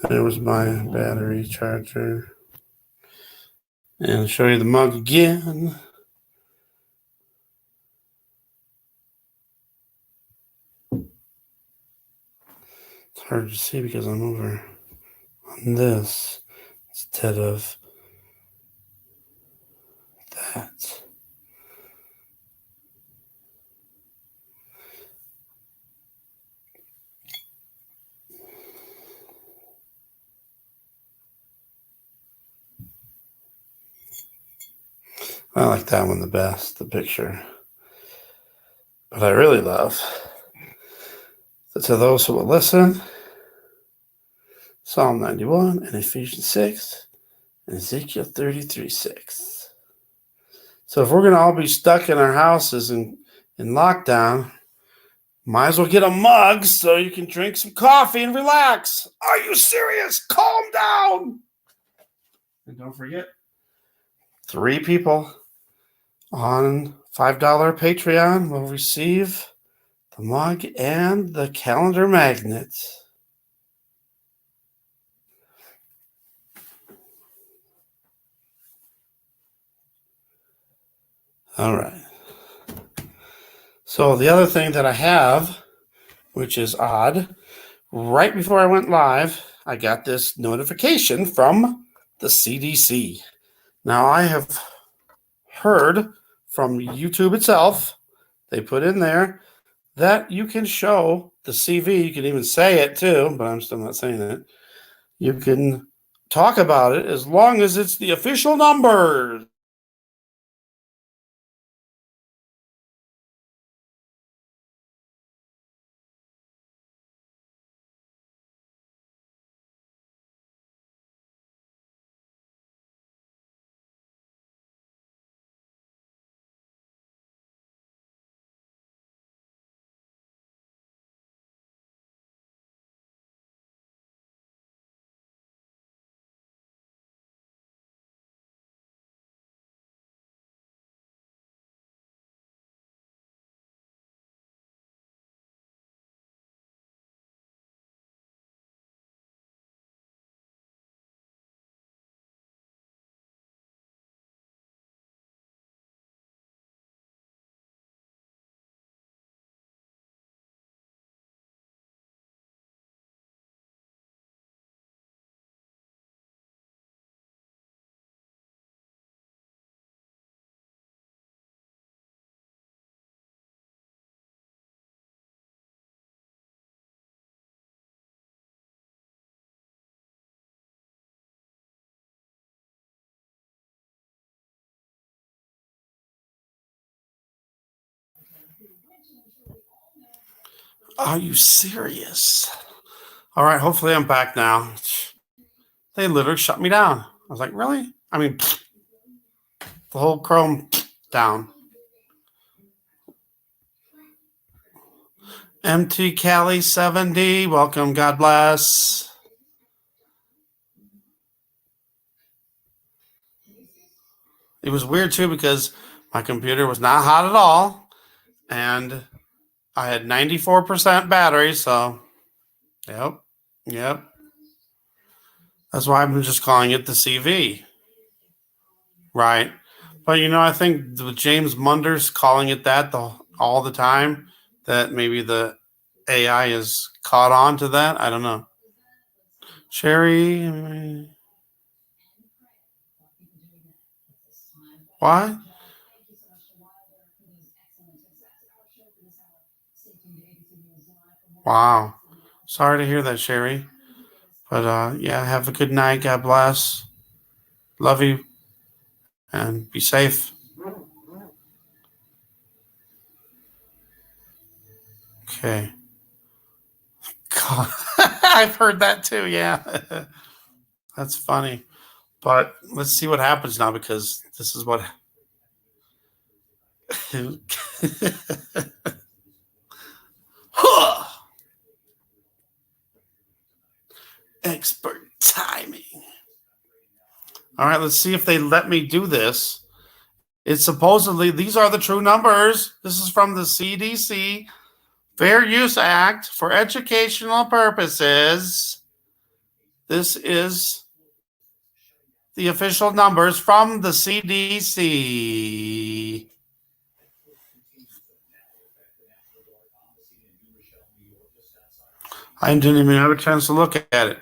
There was my battery charger. And show you the mug again. It's hard to see because I'm over on this instead of that. I like that one the best, the picture. But I really love to those who will listen, Psalm 91 and Ephesians 6 and Ezekiel 33:6. So if we're going to all be stuck in our houses in lockdown, might as well get a mug so you can drink some coffee and relax. Are you serious? Calm down. And don't forget, 3 people on $5 Patreon will receive the mug and the calendar magnet. All right. So the other thing that I have, which is odd, right before I went live, I got this notification from the CDC. Now I have heard from YouTube itself, they put in there that you can show the CV. You can even say it too, but I'm still not saying it. You can talk about it as long as it's the official numbers. Are you serious? All right, hopefully I'm back now. They literally shut me down. I was like, really? I mean, the whole Chrome down. MT Cali 7D, welcome. God bless. It was weird too because my computer was not hot at all, and I had 94% battery. So, yep. That's why I'm just calling it the CV, right? But I think with James Munder's calling it that all the time, that maybe the AI is caught on to that. I don't know. Sherry, why? Wow. Sorry to hear that, Sherry. But yeah, have a good night. God bless. Love you. And be safe. Okay. God. I've heard that too. Yeah. That's funny. But let's see what happens now, because this is what. Expert timing. All right, let's see if they let me do this. It's supposedly, these are the true numbers. This is from the CDC Fair Use Act for educational purposes. This is the official numbers from the CDC. I didn't even have a chance to look at it.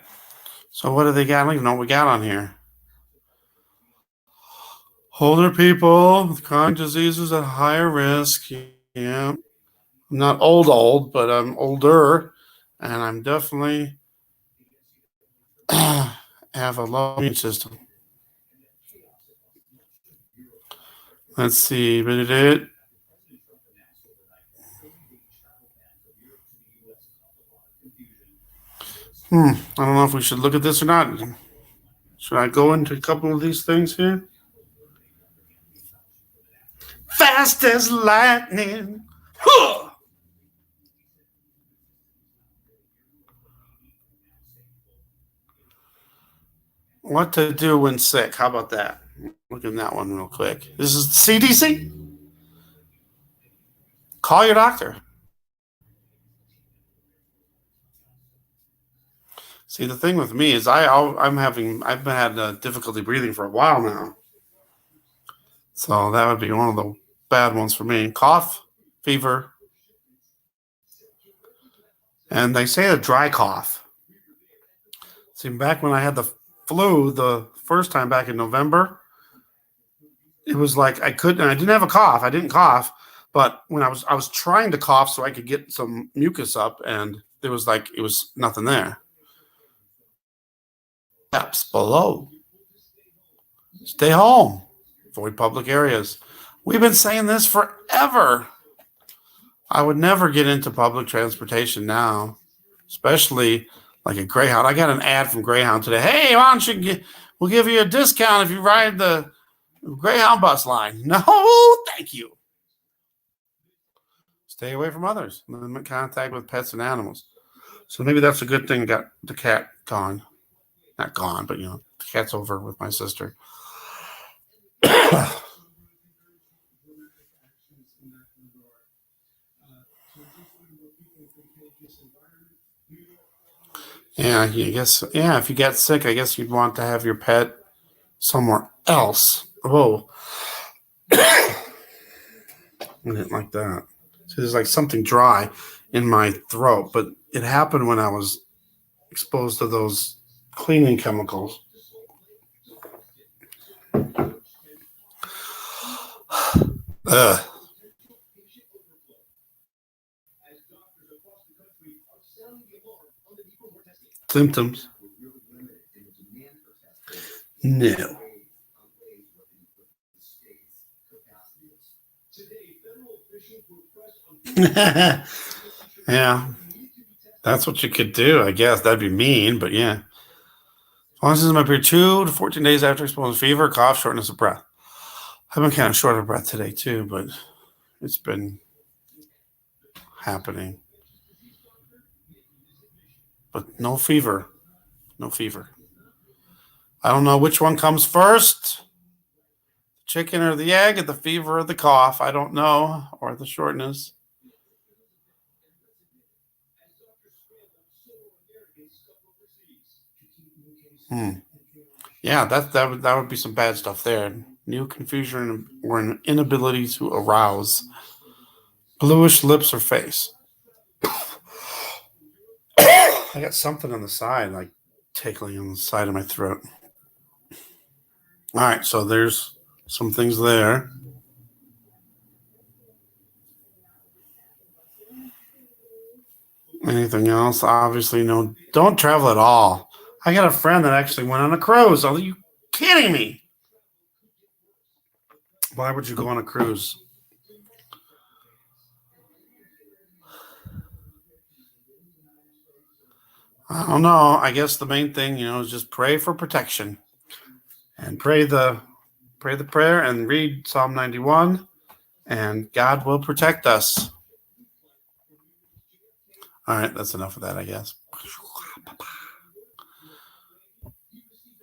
So what do they got? I don't even know what we got on here. Older people with chronic diseases at higher risk. Yeah. I'm not old, but I'm older. And I'm definitely have a low immune system. Let's see. I don't know if we should look at this or not. Should I go into a couple of these things here? Fast as lightning. Huh. What to do when sick? How about that? Look at that one real quick. This is CDC. Call your doctor. See, the thing with me is I've had difficulty breathing for a while now. So that would be one of the bad ones for me. Cough, fever, and they say a dry cough. See, back when I had the flu the first time back in November, it was like I didn't have a cough. I didn't cough, but when I was trying to cough so I could get some mucus up, and it was nothing there. Steps below. Stay home. Avoid public areas. We've been saying this forever. I would never get into public transportation now, especially like a Greyhound. I got an ad from Greyhound today. Hey, why don't we'll give you a discount if you ride the Greyhound bus line. No, thank you. Stay away from others. Limit contact with pets and animals. So maybe that's a good thing. Got the cat gone. Not gone, but the cat's over with my sister. Yeah, I guess. Yeah, if you get sick, I guess you'd want to have your pet somewhere else. Whoa. I didn't like that. So there's like something dry in my throat, but it happened when I was exposed to those cleaning chemicals. Ugh. Symptoms? No. Yeah. That's what you could do, I guess. That'd be mean, but yeah. As long as it's my period 2 to 14 days after exposure, fever, cough, shortness of breath. I've been kind of short of breath today too, but it's been happening. But no fever. No fever. I don't know which one comes first. The chicken or the egg, or the fever or the cough. I don't know. Or the shortness. Yeah, that would be some bad stuff there. New confusion or an inability to arouse. Bluish lips or face. I got something on the side, like tickling on the side of my throat. All right, so there's some things there. Anything else? Obviously, no. Don't travel at all. I got a friend that actually went on a cruise. Are you kidding me? Why would you go on a cruise? I don't know. I guess the main thing, is just pray for protection and pray the prayer and read Psalm 91, and God will protect us. All right, that's enough of that, I guess.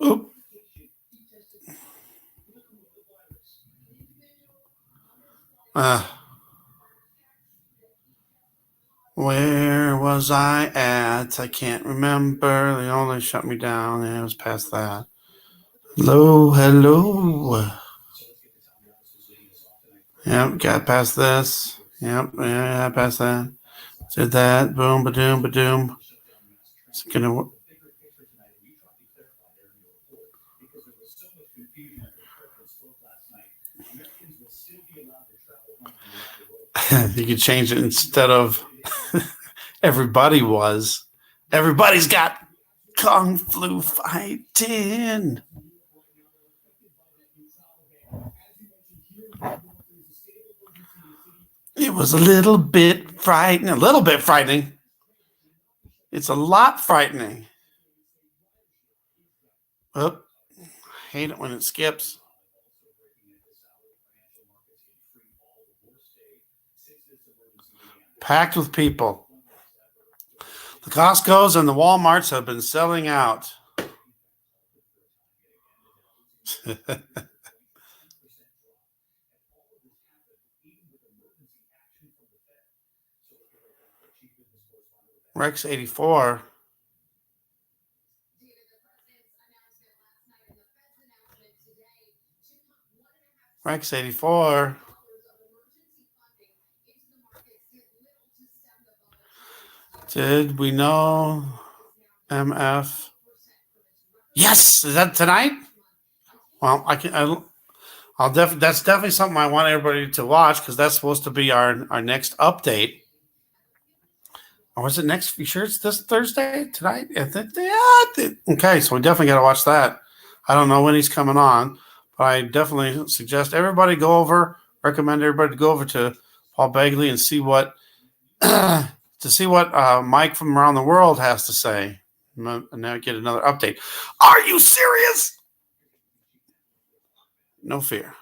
Oop. Where was I at? I can't remember. They only shut me down. Yeah, it was past that. Hello. Yep, got past this. Yep, yeah, past that. Did that. Boom, ba-doom, ba-doom. It's gonna. You could change it instead of everybody's got Kung Flu fighting. It was a little bit frightening. It's a lot frightening. Oh, I hate it when it skips. Packed with people. The Costco's and the Walmarts have been selling out. Rex 84. Rex 84. Did we know MF? Yes, is that tonight? Well, that's definitely something I want everybody to watch, because that's supposed to be our next update. Or is it next? You sure it's this Thursday tonight? Okay, so we definitely got to watch that. I don't know when he's coming on, but I definitely suggest everybody recommend everybody to go over to Paul Begley and see what Mike from around the world has to say, and now get another update. Are you serious? No fear.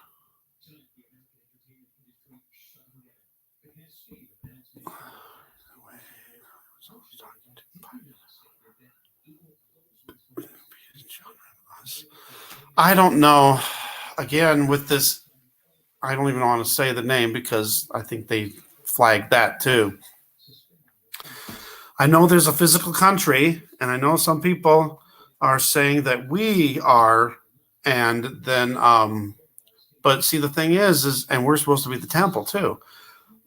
I don't know. Again, with this, I don't even want to say the name because I think they flagged that too. I know there's a physical country, and I know some people are saying that we are, and then, but see, the thing is, and we're supposed to be the temple too.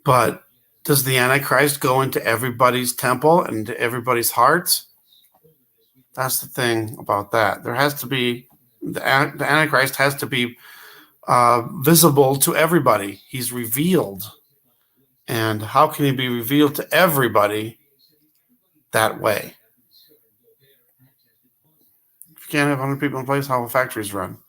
But does the Antichrist go into everybody's temple and into everybody's hearts? That's the thing about that. There has to be, the Antichrist has to be visible to everybody. He's revealed. And how can he be revealed to everybody that way? If you can't have 100 people in place, how will factories run?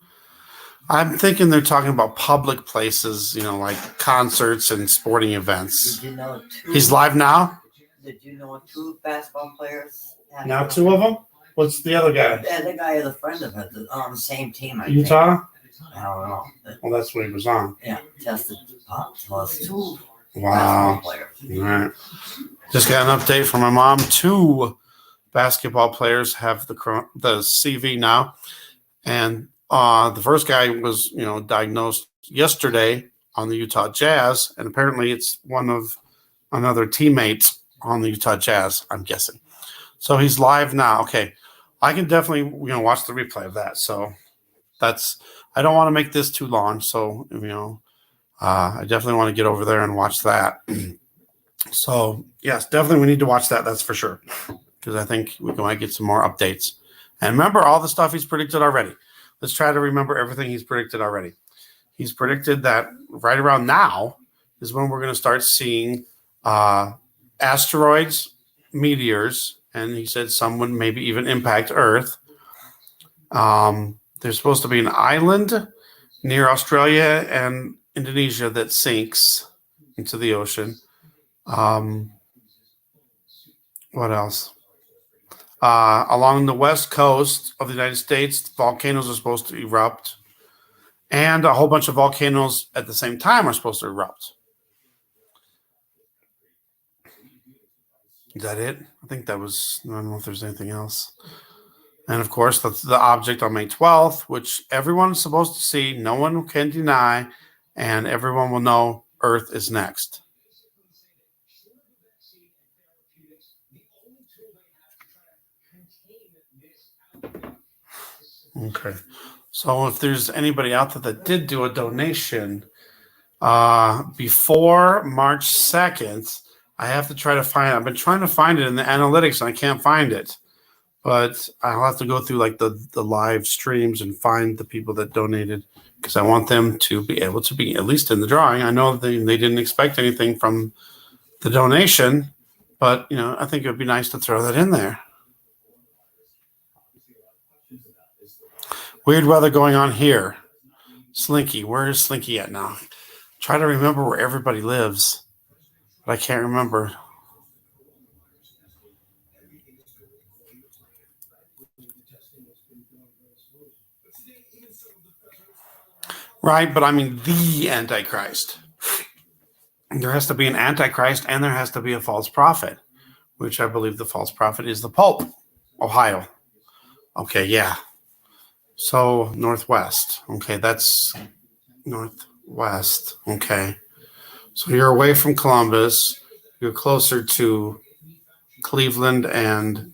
I'm thinking they're talking about public places, like concerts and sporting events. Did you know He's live now? Did you know two basketball players? Now two of them. What's the other guy? Yeah, the guy is a friend of his on the same team. I Utah. Think. I don't know. Well, that's what he was on. Yeah, tested plus two Wow. basketball players. All right. Just got an update from my mom. Two basketball players have the CV now, and the first guy was diagnosed yesterday on the Utah Jazz, and apparently it's one of another teammate on the Utah Jazz, I'm guessing. So he's live now. Okay, I can definitely watch the replay of that. So I don't want to make this too long. So I definitely want to get over there and watch that. So yes, definitely we need to watch that. That's for sure, because I think we might get some more updates. And remember all the stuff he's predicted already. Let's try to remember everything he's predicted already. He's predicted that right around now is when we're going to start seeing asteroids, meteors, and he said some would maybe even impact Earth. There's supposed to be an island near Australia and Indonesia that sinks into the ocean. What else? Along the west coast of the United States, volcanoes are supposed to erupt. And a whole bunch of volcanoes at the same time are supposed to erupt. Is that it? I think that was, I don't know if there's anything else. And of course, that's the object on May 12th, which everyone is supposed to see. No one can deny. And everyone will know Earth is next. Okay. So if there's anybody out there that did do a donation before March 2nd, I have to try to find it. I've been trying to find it in the analytics and I can't find it. But I'll have to go through like the live streams and find the people that donated because I want them to be able to be at least in the drawing. I know they didn't expect anything from the donation, but I think it would be nice to throw that in there. Weird weather going on here. Slinky, where is Slinky at now? Try to remember where everybody lives, but I can't remember. Right, but I mean the Antichrist. There has to be an Antichrist and there has to be a false prophet, which I believe the false prophet is the Pope, Ohio. Okay, yeah. So northwest. Okay, that's northwest. Okay. So you're away from Columbus. You're closer to Cleveland and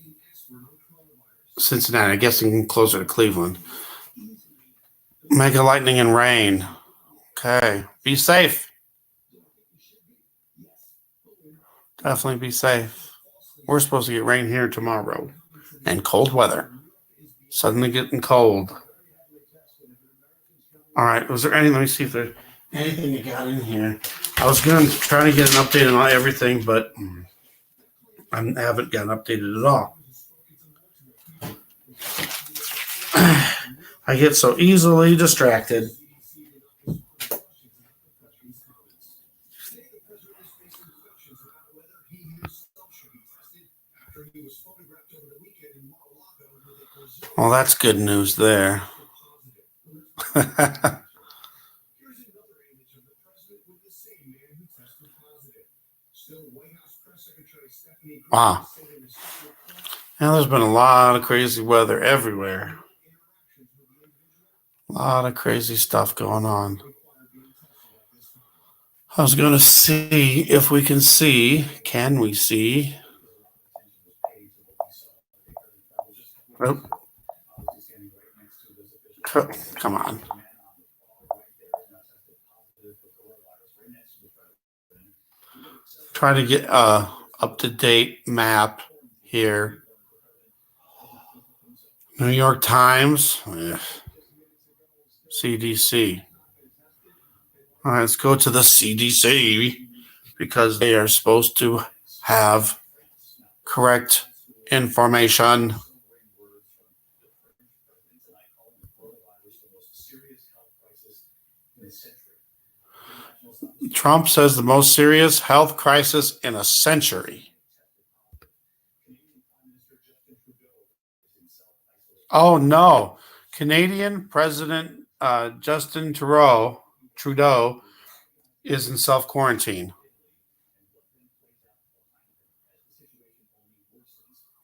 Cincinnati. I guess I'm closer to Cleveland. Mega lightning and rain. Okay. Be safe. Definitely be safe. We're supposed to get rain here tomorrow. And cold weather. Suddenly getting cold. All right. Was there anything? Let me see if there's anything you got in here. I was going to try to get an update on everything, but I haven't gotten updated at all. I get so easily distracted. Well, that's good news there. Wow. Now there's been a lot of crazy weather everywhere. A lot of crazy stuff going on. I was going to see if we can see. Can we see? Oh. Come on. Try to get a up-to-date map here. New York Times. CDC. All right, let's go to the CDC because they are supposed to have correct information. Trump says the most serious health crisis in a century. Oh no, Canadian President Justin Trudeau is in self quarantine.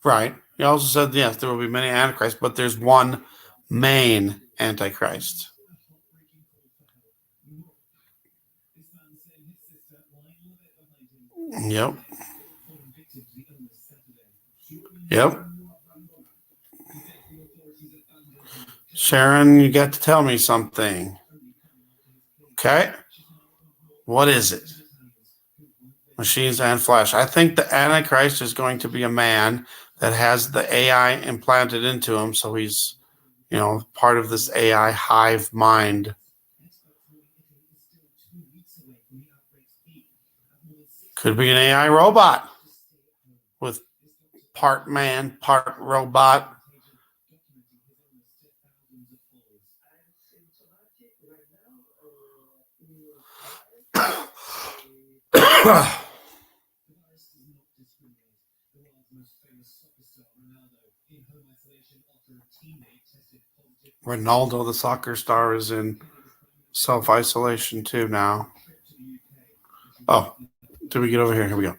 Right. He also said yes, there will be many antichrists, but there's one main antichrist. Yep. Yep. Sharon, you got to tell me something. Okay. What is it? Machines and flesh. I think the Antichrist is going to be a man that has the AI implanted into him. So he's, part of this AI hive mind. Could be an AI robot with part man, part robot. Ronaldo, the soccer star, is in self-isolation too now. Oh, did we get over here? Here we go.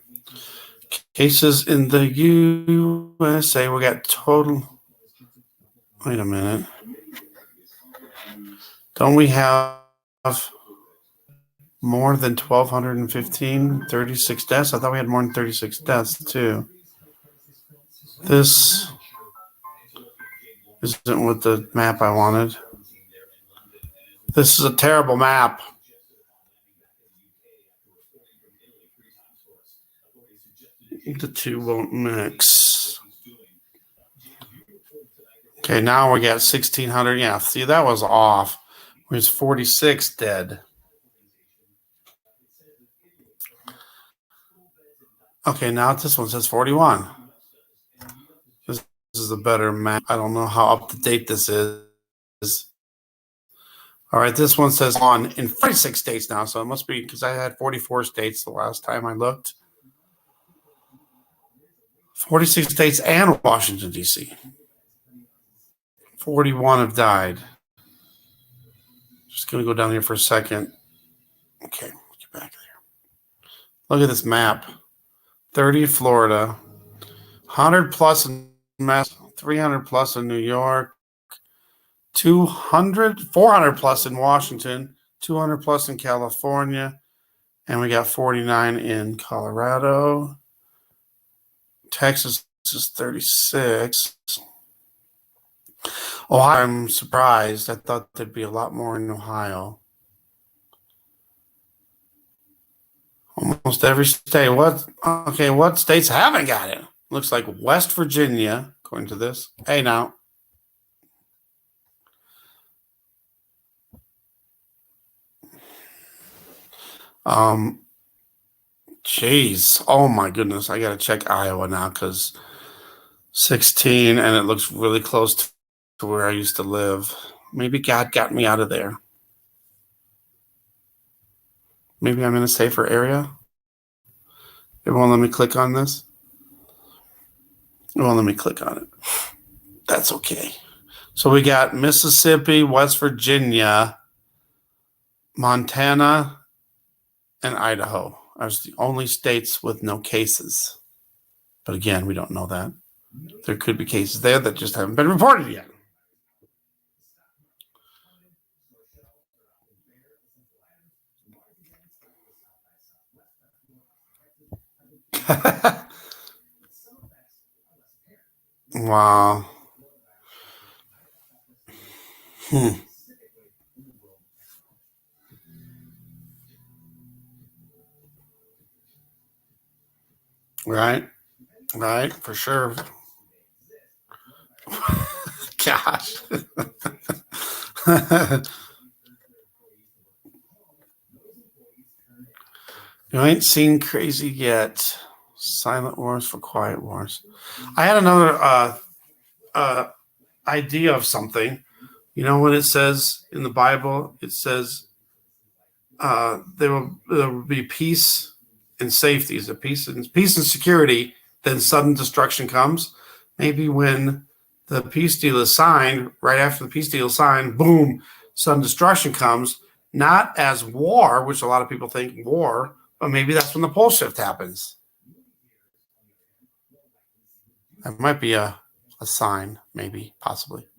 Cases in the USA. We got total. Wait a minute. Don't we have more than 1,215, 36 deaths? I thought we had more than 36 deaths too. This isn't what the map I wanted. This is a terrible map. The two won't mix. Okay, now we got 1,600. Yeah, see, that was off. There's 46 dead. Okay, now this one says 41. This is a better map. I don't know how up to date this is. All right, this one says on in 46 states now, so it must be because I had 44 states the last time I looked. 46 states and Washington, D.C. 41 have died. Just going to go down here for a second. Okay, get back there. Look at this map. 30 Florida, 100 plus in Mass, 300 plus in New York, 400 plus in Washington, 200 plus in California, and we got 49 in Colorado. Texas is 36. Ohio, I'm surprised. I thought there'd be a lot more in Ohio. Almost every state. What states haven't got it? Looks like West Virginia, according to this. Hey, now. Jeez. Oh, my goodness. I got to check Iowa now because 16, and it looks really close to where I used to live. Maybe God got me out of there. Maybe I'm in a safer area. It won't let me click on this. It won't let me click on it. That's okay. So we got Mississippi, West Virginia, Montana, and Idaho as the only states with no cases. But again, we don't know that. There could be cases there that just haven't been reported yet. Wow. Right, for sure. Gosh. You ain't seen crazy yet. Silent wars for quiet wars. I had another idea of something. You know when it says in the Bible, it says there will be peace and safety. Is it peace and security? Then sudden destruction comes. Maybe when the peace deal is signed, right after the peace deal is signed, boom, sudden destruction comes, not as war, which a lot of people think war, but maybe that's when the pole shift happens. That might be a sign, maybe, possibly.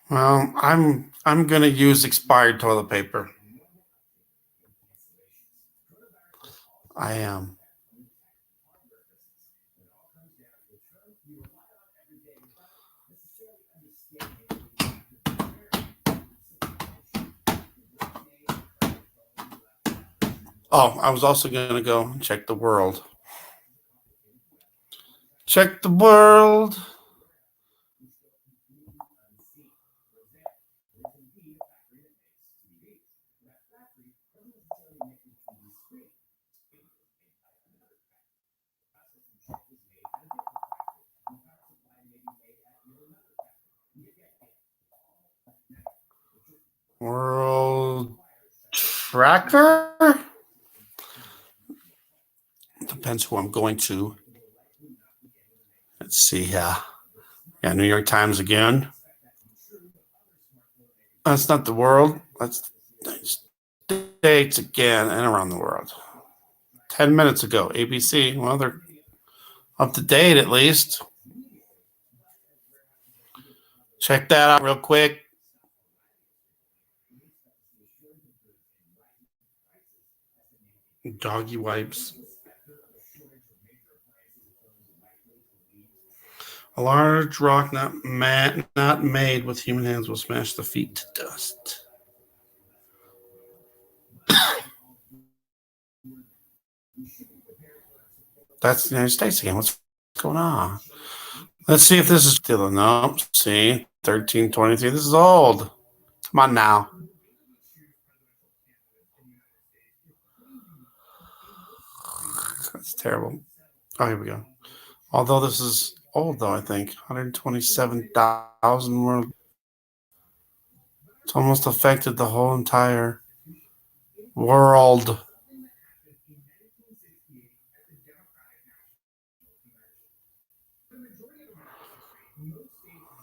Well, I'm gonna use expired toilet paper. I am. Oh, I was also gonna go check the world. Check the world. World Tracker? Depends who I'm going to. Let's see here. Yeah, New York Times again. That's not the world. That's States again and around the world. 10 minutes ago, ABC. Well, they're up to date at least. Check that out real quick. Doggy wipes. A large rock not made with human hands will smash the feet to dust. That's the United States again. What's going on? Let's see if this is still no. See, 1323. This is old. Come on now. That's terrible. Oh, here we go. Although this is old, though, I think 127,000 world. It's almost affected the whole entire world.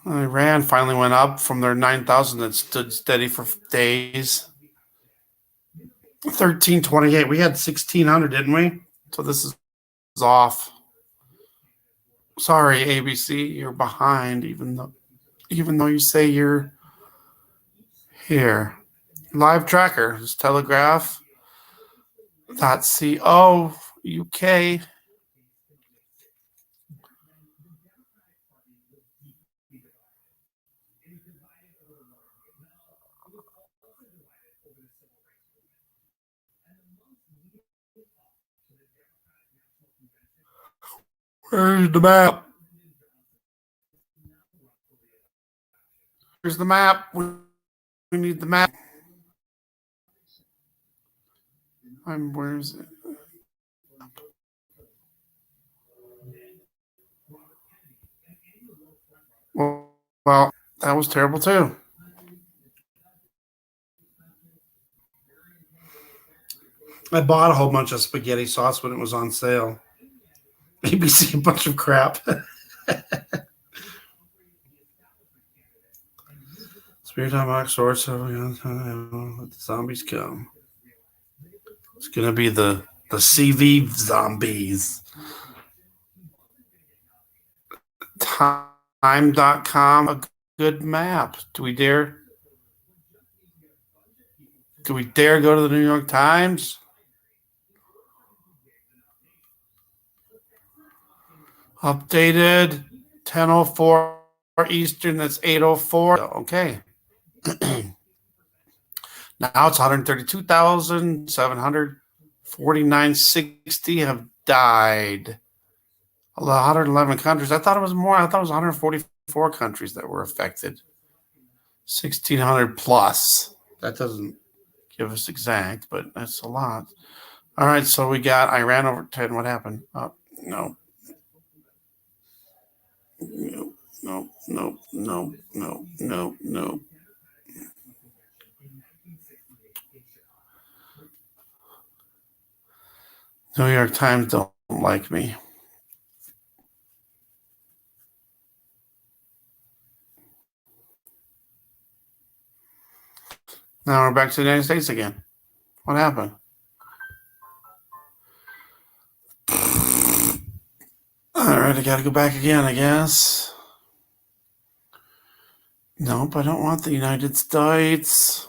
Iran finally went up from their 9,000 that stood steady for days. 1328. We had 1,600, didn't we? So this is off. Sorry, ABC, you're behind, even though you say you're here. Live tracker is telegraph.co UK. Where's the map? Here's the map. We need the map. Where is it? Well, that was terrible too. I bought a whole bunch of spaghetti sauce when it was on sale. ABC, a bunch of crap. Spirit time box source. Let the zombies come. It's gonna be the CV zombies. Time.com, a good map. Do we dare go to the New York Times? Updated 10:04 Eastern. That's 8:04. Okay. Now it's 132,749.60 have died. 111 countries. I thought it was more. I thought it was 144 countries that were affected. 1,600 plus. That doesn't give us exact, but that's a lot. All right, so we got Iran over 10. What happened? No. No. New York Times don't like me. Now we're back to the United States again. What happened? All right, I got to go back again, I guess. Nope, I don't want the United States.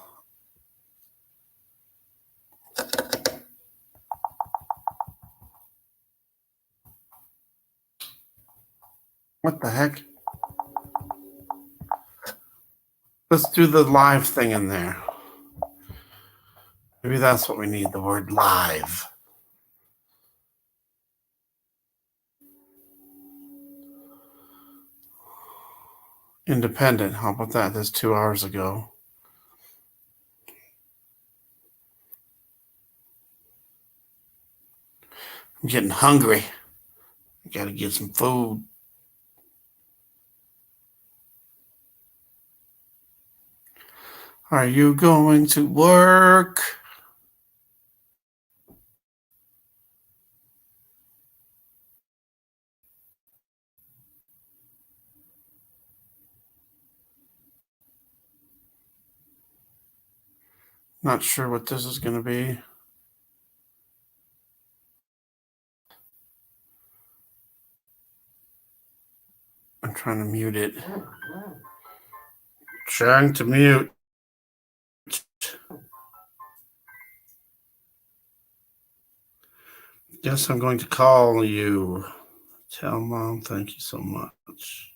What the heck? Let's do the live thing in there. Maybe that's what we need, the word live. Independent. How about that? That's 2 hours ago. I'm getting hungry. I gotta get some food. Are you going to work? Not sure what this is going to be. I'm trying to mute it. Trying to mute. Guess I'm going to call you. Tell Mom thank you so much.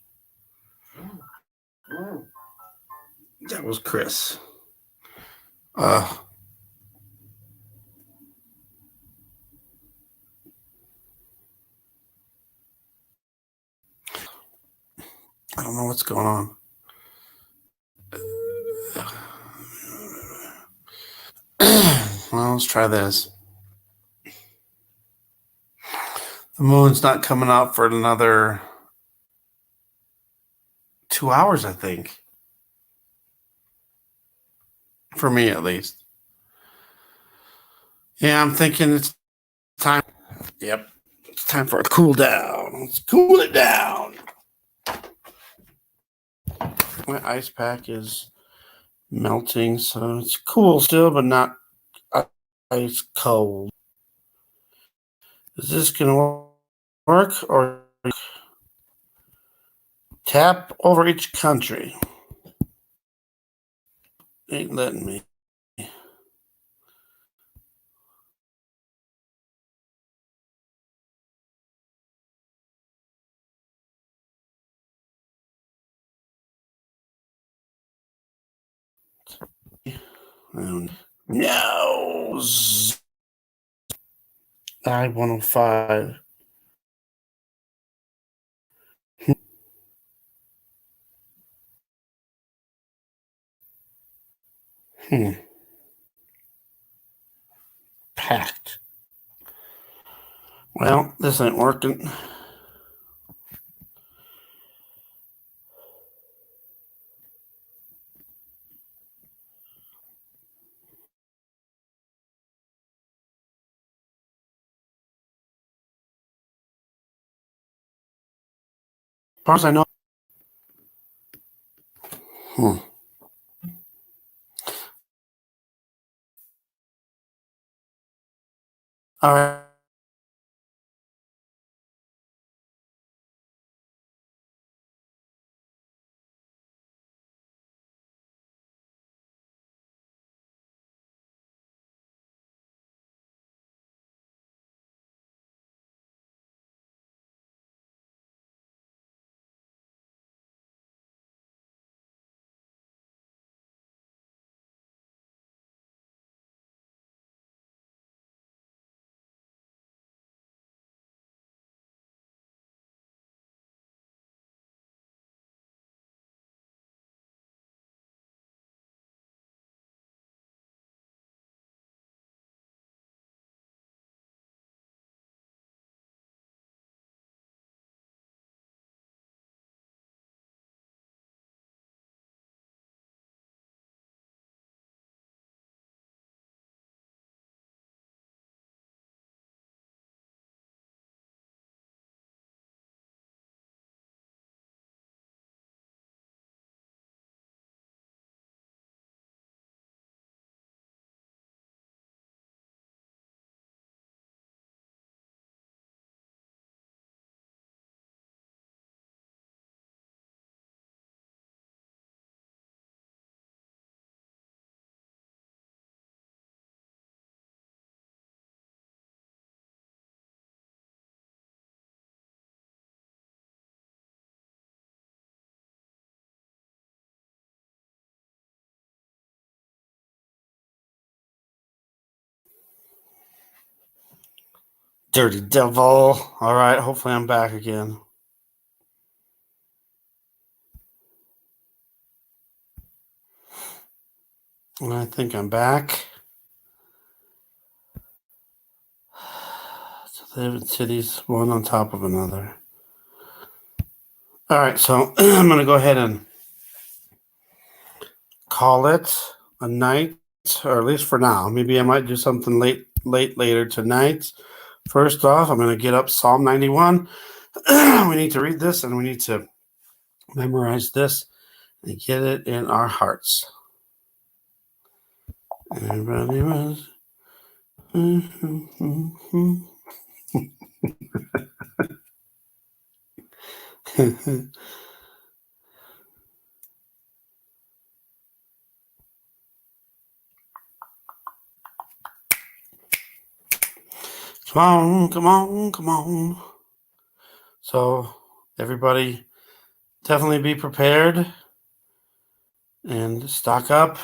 That was Chris. I don't know what's going on. Well, let's try this. The moon's not coming out for another 2 hours, I think. For me, at least. Yeah, I'm thinking it's time. Yep. It's time for a cool down. Let's cool it down. My ice pack is melting, so it's cool still, but not ice cold. Is this going to work or tap over each country? Ain't letting me. No. I-105. Packed. Well, this ain't working. As far as I know. All right. Dirty devil. All right, hopefully I'm back again. I think I'm back. So they live in cities, one on top of another. All right, so I'm going to go ahead and call it a night, or at least for now. Maybe I might do something later tonight. First off, I'm going to get up Psalm 91. We need to read this, and we need to memorize this and get it in our hearts. Everybody was. Come on. So, everybody, definitely be prepared and stock up.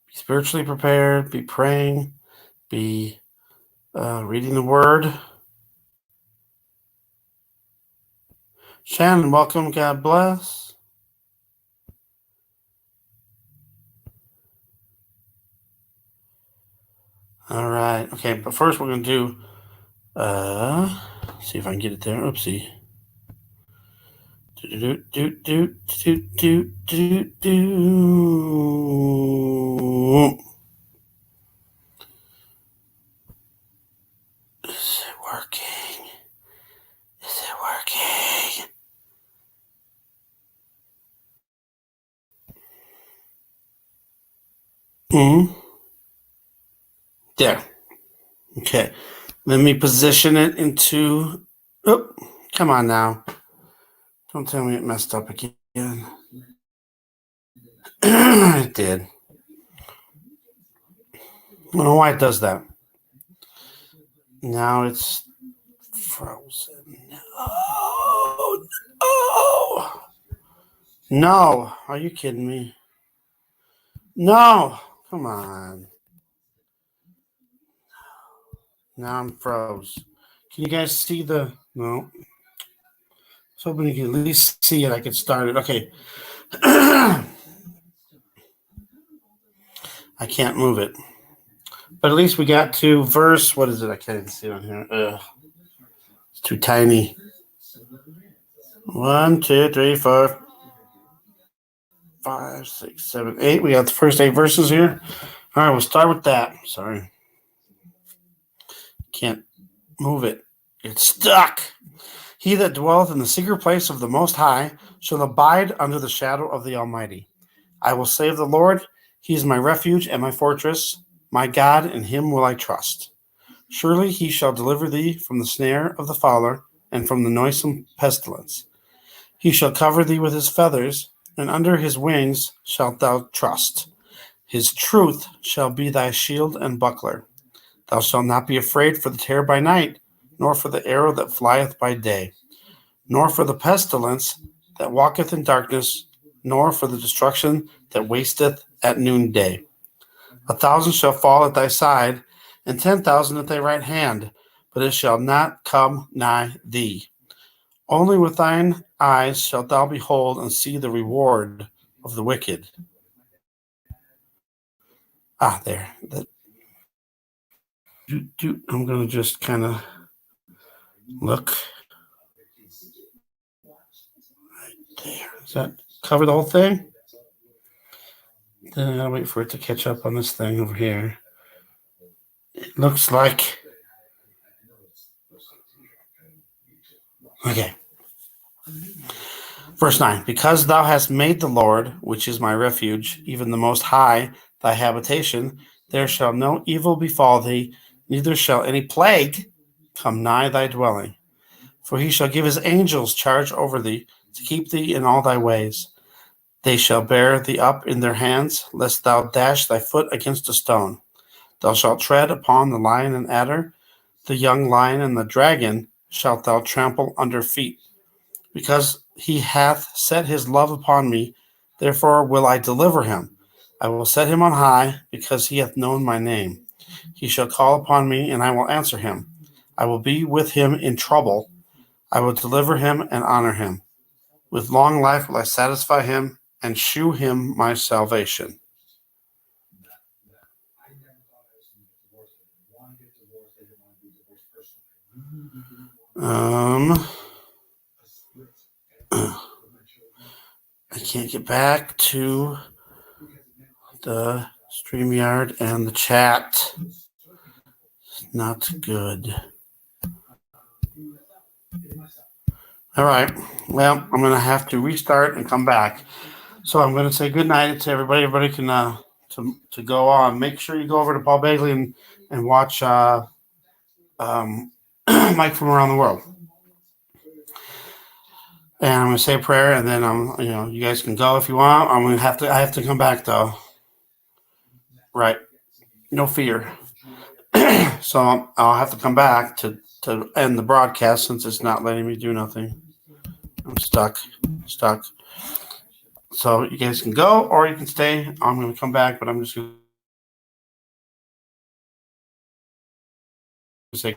Be spiritually prepared. Be praying. Be reading the Word. Shannon, welcome. God bless. All right. Okay, but first we're going to do, see if I can get it there. Oopsie. Do. Is it working? There. Okay. Let me position it into. Oh, come on now. Don't tell me it messed up again. It did. I don't know why it does that. Now it's frozen. No. Are you kidding me? No. Come on. Now I'm froze. Can you guys see the... No. I was hoping you could at least see it. I could start it. Okay. I can't move it. But at least we got to verse... What is it? I can't even see it on here. It's too tiny. 1, 2, 3, 4, 5, 6, 7, 8. We got the first 8 verses here. All right, we'll start with that. Sorry. Can't move it. It's stuck. He that dwelleth in the secret place of the Most High shall abide under the shadow of the Almighty. I will say of the Lord, He is my refuge and my fortress. My God, in Him will I trust. Surely He shall deliver thee from the snare of the fowler and from the noisome pestilence. He shall cover thee with His feathers, and under His wings shalt thou trust. His truth shall be thy shield and buckler. Thou shalt not be afraid for the terror by night, nor for the arrow that flieth by day, nor for the pestilence that walketh in darkness, nor for the destruction that wasteth at noonday. 1,000 shall fall at thy side, and 10,000 at thy right hand, but it shall not come nigh thee. Only with thine eyes shalt thou behold and see the reward of the wicked. There. I'm going to just kind of look right there. Does that cover the whole thing? Then I gotta wait for it to catch up on this thing over here. It looks like. Okay. Verse 9. Because thou hast made the Lord, which is my refuge, even the Most High, thy habitation, there shall no evil befall thee, neither shall any plague come nigh thy dwelling. For he shall give his angels charge over thee, to keep thee in all thy ways. They shall bear thee up in their hands, lest thou dash thy foot against a stone. Thou shalt tread upon the lion and adder, the young lion and the dragon shalt thou trample under feet. Because he hath set his love upon me, therefore will I deliver him. I will set him on high, because he hath known my name. He shall call upon me, and I will answer him. I will be with him in trouble. I will deliver him and honor him. With long life will I satisfy him and shew him my salvation. I can't get back to the StreamYard and the chat. Not good. All right. Well, I'm going to have to restart and come back. So I'm going to say good night to everybody. Everybody can to go on. Make sure you go over to Paul Bagley and watch Mike from Around the World. And I'm going to say a prayer, and then you guys can go if you want. I have to come back though. Right. No fear. So I'll have to come back to end the broadcast since it's not letting me do nothing. I'm stuck. So you guys can go or you can stay. I'm going to come back, but I'm just going to say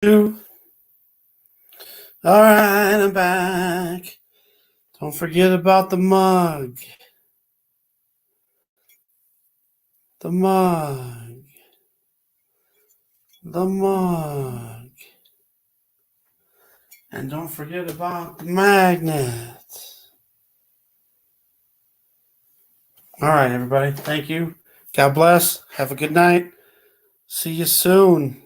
All right, I'm back. Don't forget about the mug. The mug. The mug. And don't forget about the magnet. All right, everybody. Thank you. God bless. Have a good night. See you soon.